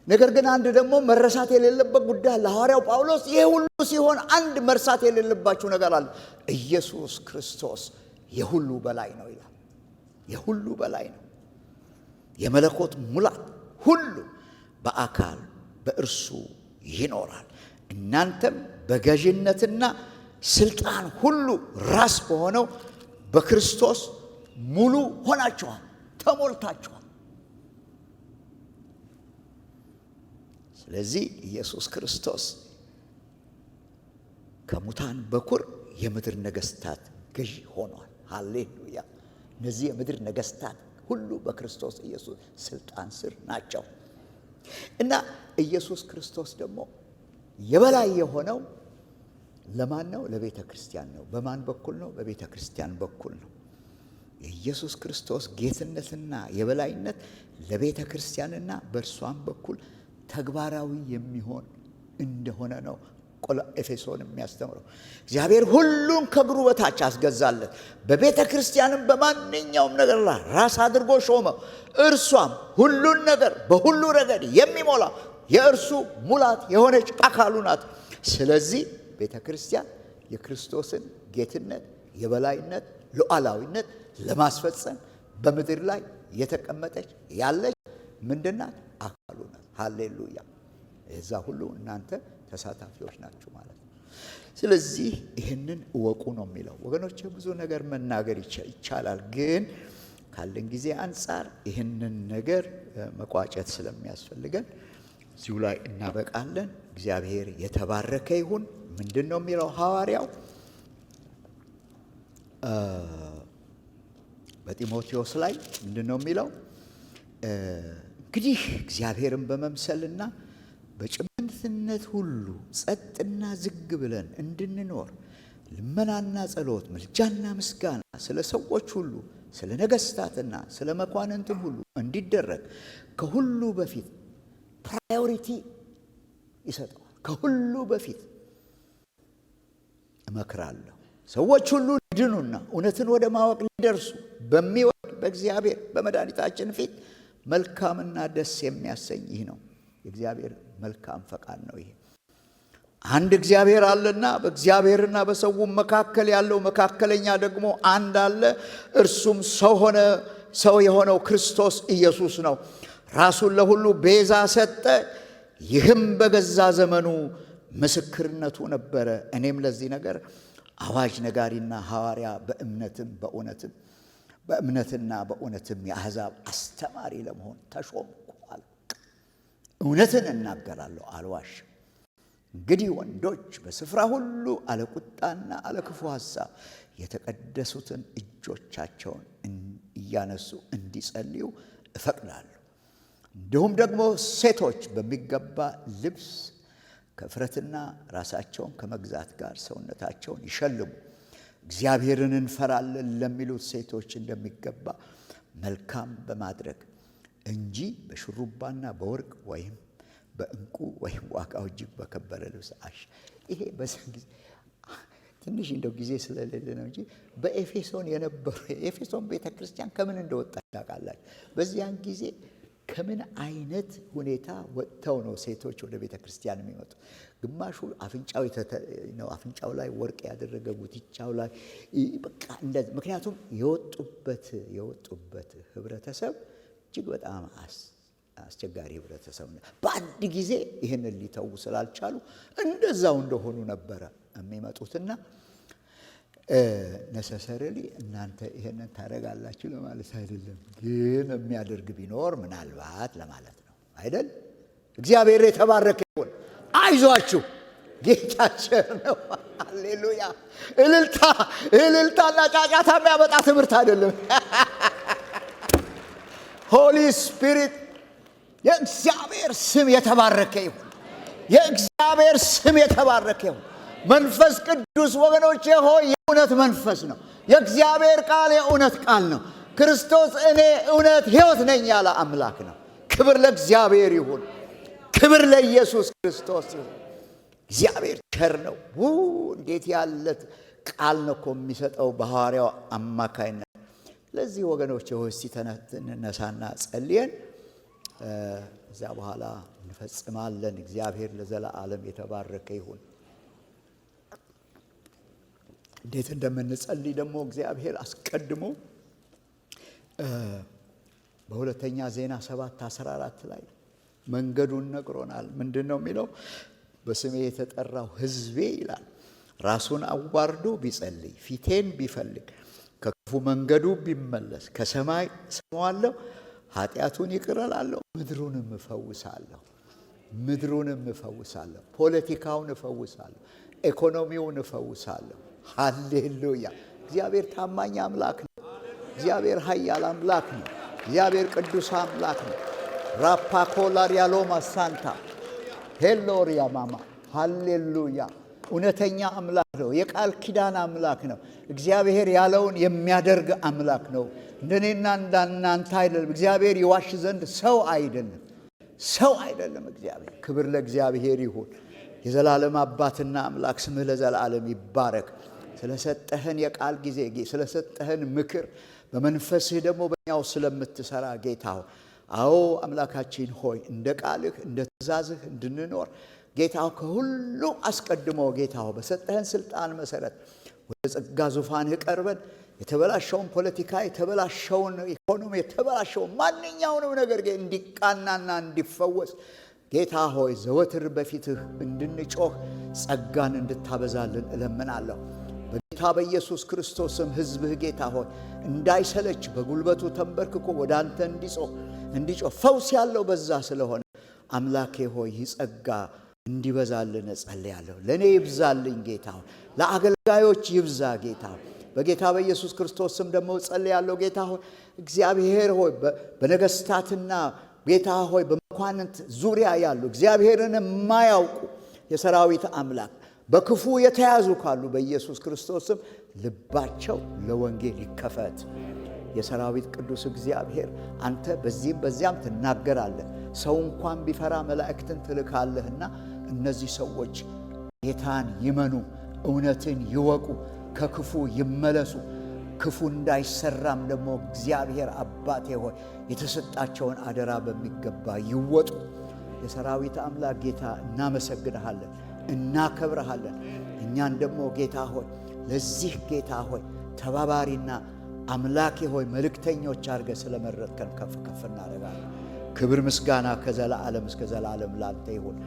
ነገር ግን አንድ ደግሞ መረሳት የሌለበት ጉዳይ አለ። ሐዋርያው ጳውሎስ ይሄ ሁሉ ሲሆን አንድ መርሳት የሌለባችሁ ነገር አለ። ኢየሱስ ክርስቶስ የሁሉ በላይ ነው ይላል። የሁሉ በላይ ነው። የመለኮት ሙላት ሁሉ በአካል በእርሱ ይኖራል። እናንተም በገዥነትና ስልጣን ሁሉ ራስ በሆነው በክርስቶስ ሙሉ ሆናችኋል፣ ተሞልታችኋል። ስለዚህ ኢየሱስ ክርስቶስ ከሙታን በኩር የምድር ነገስታት ገዢ ሆኗል። ሃሌሉያ! እነዚህ የምድር ነገስታት ሁሉ በክርስቶስ ኢየሱስ ስልጣን ስር ናቸው እና ኢየሱስ ክርስቶስ ደግሞ የበላይ የሆነው ለማን ነው? ለቤተ ክርስቲያን ነው። በማን በኩል ነው? በቤተ ክርስቲያን በኩል ነው። የኢየሱስ ክርስቶስ ጌትነትና የበላይነት ለቤተ ክርስቲያንና በእርሷም በኩል ተግባራዊ የሚሆን እንደሆነ ነው ኤፌሶን የሚያስተምረው። እግዚአብሔር ሁሉን ከእግሩ በታች አስገዛለት፣ በቤተ ክርስቲያንም በማንኛውም ነገር ላይ ራስ አድርጎ ሾመው። እርሷም ሁሉን ነገር በሁሉ ረገድ የሚሞላ የእርሱ ሙላት የሆነች አካሉ ናት። ስለዚህ ቤተ ክርስቲያን የክርስቶስን ጌትነት፣ የበላይነት፣ ሉዓላዊነት ለማስፈጸም በምድር ላይ የተቀመጠች ያለች ምንድናት? አካሉ ናት። ሃሌሉያ! እዛ ሁሉ እናንተ ተሳታፊዎች ናችሁ ማለት ነው። ስለዚህ ይህንን እወቁ ነው የሚለው። ወገኖች ብዙ ነገር መናገር ይቻላል፣ ግን ካለን ጊዜ አንጻር ይህንን ነገር መቋጨት ስለሚያስፈልገን እዚሁ ላይ እናበቃለን። እግዚአብሔር የተባረከ ይሁን። ምንድን ነው የሚለው ሐዋርያው? በጢሞቴዎስ ላይ ምንድን ነው የሚለው? እንግዲህ እግዚአብሔርን በመምሰልና በጭምትነት ሁሉ ጸጥና ዝግ ብለን እንድንኖር ልመናና ጸሎት፣ ምልጃና ምስጋና ስለ ሰዎች ሁሉ፣ ስለ ነገሥታትና ስለ መኳንንትም ሁሉ እንዲደረግ ከሁሉ በፊት ፕራዮሪቲ ይሰጠዋል። ከሁሉ በፊት እመክራለሁ ሰዎች ሁሉ ሊድኑና እውነትን ወደ ማወቅ ሊደርሱ በሚወድ በእግዚአብሔር በመድኃኒታችን ፊት መልካምና ደስ የሚያሰኝ ይህ ነው። የእግዚአብሔር መልካም ፈቃድ ነው። ይሄ አንድ እግዚአብሔር አለና በእግዚአብሔርና በሰው መካከል ያለው መካከለኛ ደግሞ አንድ አለ፣ እርሱም ሰው የሆነው ክርስቶስ ኢየሱስ ነው። ራሱን ለሁሉ ቤዛ ሰጠ። ይህም በገዛ ዘመኑ ምስክርነቱ ነበረ። እኔም ለዚህ ነገር አዋጅ ነጋሪና ሐዋርያ በእምነትና በእውነትም የአሕዛብ አስተማሪ ለመሆን ተሾምኩ አለ። እውነትን እናገራለሁ፣ አልዋሽም። እንግዲህ ወንዶች በስፍራ ሁሉ አለ ቁጣና አለ ክፉ ሐሳብ የተቀደሱትን እጆቻቸውን እያነሱ እንዲጸልዩ እፈቅዳለሁ። እንዲሁም ደግሞ ሴቶች በሚገባ ልብስ ከፍረትና ራሳቸውን ከመግዛት ጋር ሰውነታቸውን ይሸልሙ፣ እግዚአብሔርን እንፈራለን ለሚሉት ሴቶች እንደሚገባ መልካም በማድረግ እንጂ በሽሩባና በወርቅ ወይም በእንቁ ወይም ዋጋው እጅግ በከበረ ልብስ ይሄ በዛን ጊዜ ትንሽ እንደው ጊዜ ስለሌለ ነው እንጂ በኤፌሶን የነበሩ የኤፌሶን ቤተክርስቲያን ከምን እንደወጣ ታውቃላችሁ? በዚያን ጊዜ ከምን አይነት ሁኔታ ወጥተው ነው ሴቶች ወደ ቤተክርስቲያን የሚመጡ? ግማሹ አፍንጫው ላይ ወርቅ ያደረገ ጉትቻው ላይ በቃ እንደዚህ። ምክንያቱም የወጡበት ህብረተሰብ እጅግ በጣም አስቸጋሪ ህብረተሰብ ነው። በአንድ ጊዜ ይህንን ሊተው ስላልቻሉ እንደዛው እንደሆኑ ነበረ የሚመጡትና ነሰሰሪሊ እናንተ ይሄንን ታረጋላችሁ ለማለት አይደለም፣ ግን የሚያደርግ ቢኖር ምናልባት ለማለት ነው አይደል? እግዚአብሔር የተባረከ ይሁን። አይዟችሁ፣ ጌታ ቸር ነው። ሃሌሉያ! እልልታና ጫጫታ የሚያመጣ ትምህርት አይደለም። ሆሊ ስፒሪት የእግዚአብሔር ስም የተባረከ ይሁን። የእግዚአብሔር ስም የተባረከ ይሁን። መንፈስ ቅዱስ ወገኖቼ ሆይ የእውነት መንፈስ ነው። የእግዚአብሔር ቃል የእውነት ቃል ነው። ክርስቶስ እኔ እውነት ሕይወት ነኝ ያለ አምላክ ነው። ክብር ለእግዚአብሔር ይሁን። ክብር ለኢየሱስ ክርስቶስ ይሁን። እግዚአብሔር ቸር ነው። እንዴት ያለ ቃል ነው እኮ የሚሰጠው በሐዋርያው አማካይነት። ለዚህ ወገኖቼ ሆይ እስቲ ተነሳና ጸልየን እዛ በኋላ እንፈጽማለን። እግዚአብሔር ለዘላለም የተባረከ ይሁን። እንዴት እንደምንጸልይ ደግሞ እግዚአብሔር አስቀድሞ በሁለተኛ ዜና 7:14 ላይ መንገዱን ነግሮናል። ምንድነው የሚለው? በስሜ የተጠራው ሕዝቤ ይላል ራሱን አዋርዶ ቢጸልይ ፊቴን ቢፈልግ ከክፉ መንገዱ ቢመለስ ከሰማይ ሰማዋለሁ፣ ኃጢአቱን ይቅር እላለሁ፣ ምድሩንም እፈውሳለሁ፣ ፖለቲካውን እፈውሳለሁ፣ ኢኮኖሚውን እፈውሳለሁ። ሃሌሉያ! እግዚአብሔር ታማኝ አምላክ ነው። እግዚአብሔር ኃያል አምላክ ነው። እግዚአብሔር ቅዱስ አምላክ ነው። ራፓኮላሪያሎማ ሳንታ ሄሎሪያ ማማ ሃሌሉያ! እውነተኛ አምላክ ነው። የቃል ኪዳን አምላክ ነው። እግዚአብሔር ያለውን የሚያደርግ አምላክ ነው። እንደኔና እንዳናንተ አይደለም። እግዚአብሔር ይዋሽ ዘንድ ሰው አይደለም። እግዚአብሔር። ክብር ለእግዚአብሔር ይሁን። የዘላለም አባትና አምላክ ስምህ ለዘላለም ይባረክ። ስለሰጠህን የቃል ጊዜ፣ ስለሰጠህን ምክር፣ በመንፈስህ ደግሞ በእኛው ስለምትሰራ ጌታ ሆይ፣ አዎ አምላካችን ሆይ እንደ ቃልህ እንደ ትእዛዝህ እንድንኖር ጌታ ከሁሉ አስቀድሞ ጌታ ሆይ በሰጠህን ስልጣን መሰረት ወደ ጸጋ ዙፋንህ ቀርበን የተበላሸውን ፖለቲካ፣ የተበላሸውን ኢኮኖሚ፣ የተበላሸውን ማንኛውንም ነገር እንዲቃናና እንዲፈወስ ጌታ ሆይ ዘወትር በፊትህ እንድንጮህ ጸጋን እንድታበዛልን እለምናለሁ። በጌታ በኢየሱስ ክርስቶስም ሕዝብህ ጌታ ሆይ እንዳይሰለች በጉልበቱ ተንበርክኮ ወደ አንተ እንዲጮህ ፈውስ ያለው በዛ ስለሆነ አምላኬ ሆይ ይጸጋ እንዲበዛልን እጸልያለሁ። ለእኔ ይብዛልኝ ጌታ ሆይ፣ ለአገልጋዮች ይብዛ ጌታ ሆይ። በጌታ በኢየሱስ ክርስቶስ ስም ደግሞ እጸልያለሁ ጌታ ሆይ እግዚአብሔር ሆይ በነገስታትና ጌታ ሆይ በመኳንንት ዙሪያ ያሉ እግዚአብሔርን የማያውቁ የሰራዊት አምላክ በክፉ የተያዙ ካሉ በኢየሱስ ክርስቶስ ስም ልባቸው ለወንጌል ይከፈት። የሰራዊት ቅዱስ እግዚአብሔር አንተ በዚህም በዚያም ትናገራለህ። ሰው እንኳን ቢፈራ መላእክትን ትልካለህና እነዚህ ሰዎች ጌታን ይመኑ፣ እውነትን ይወቁ፣ ከክፉ ይመለሱ፣ ክፉ እንዳይሰራም ደግሞ እግዚአብሔር አባቴ ሆይ የተሰጣቸውን አደራ በሚገባ ይወጡ። የሰራዊት አምላክ ጌታ እናመሰግንሃለን፣ እናከብረሃለን። እኛን ደግሞ ጌታ ሆይ ለዚህ ጌታ ሆይ ተባባሪና አምላኬ ሆይ መልእክተኞች አድርገህ ስለመረጥከን ከፍ ከፍ እናደርጋለን። ክብር ምስጋና ከዘላለም እስከ ዘላለም ላንተ ይሁን።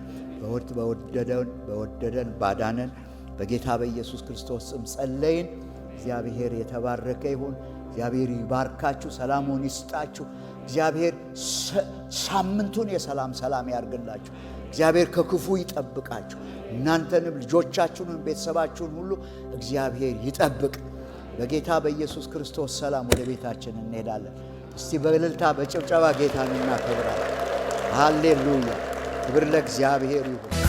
በወደደን ባዳነን በጌታ በኢየሱስ ክርስቶስ ስም ጸለይን። እግዚአብሔር የተባረከ ይሁን። እግዚአብሔር ይባርካችሁ፣ ሰላሙን ይስጣችሁ። እግዚአብሔር ሳምንቱን ሰላም ያርግላችሁ። እግዚአብሔር ከክፉ ይጠብቃችሁ። እናንተንም ልጆቻችሁንም ቤተሰባችሁን ሁሉ እግዚአብሔር ይጠብቅ። በጌታ በኢየሱስ ክርስቶስ ሰላም ወደ ቤታችን እንሄዳለን። እስቲ በእልልታ በጭብጨባ ጌታን እናከብራለን። ሃሌሉያ! ክብር ለእግዚአብሔር ይሁን።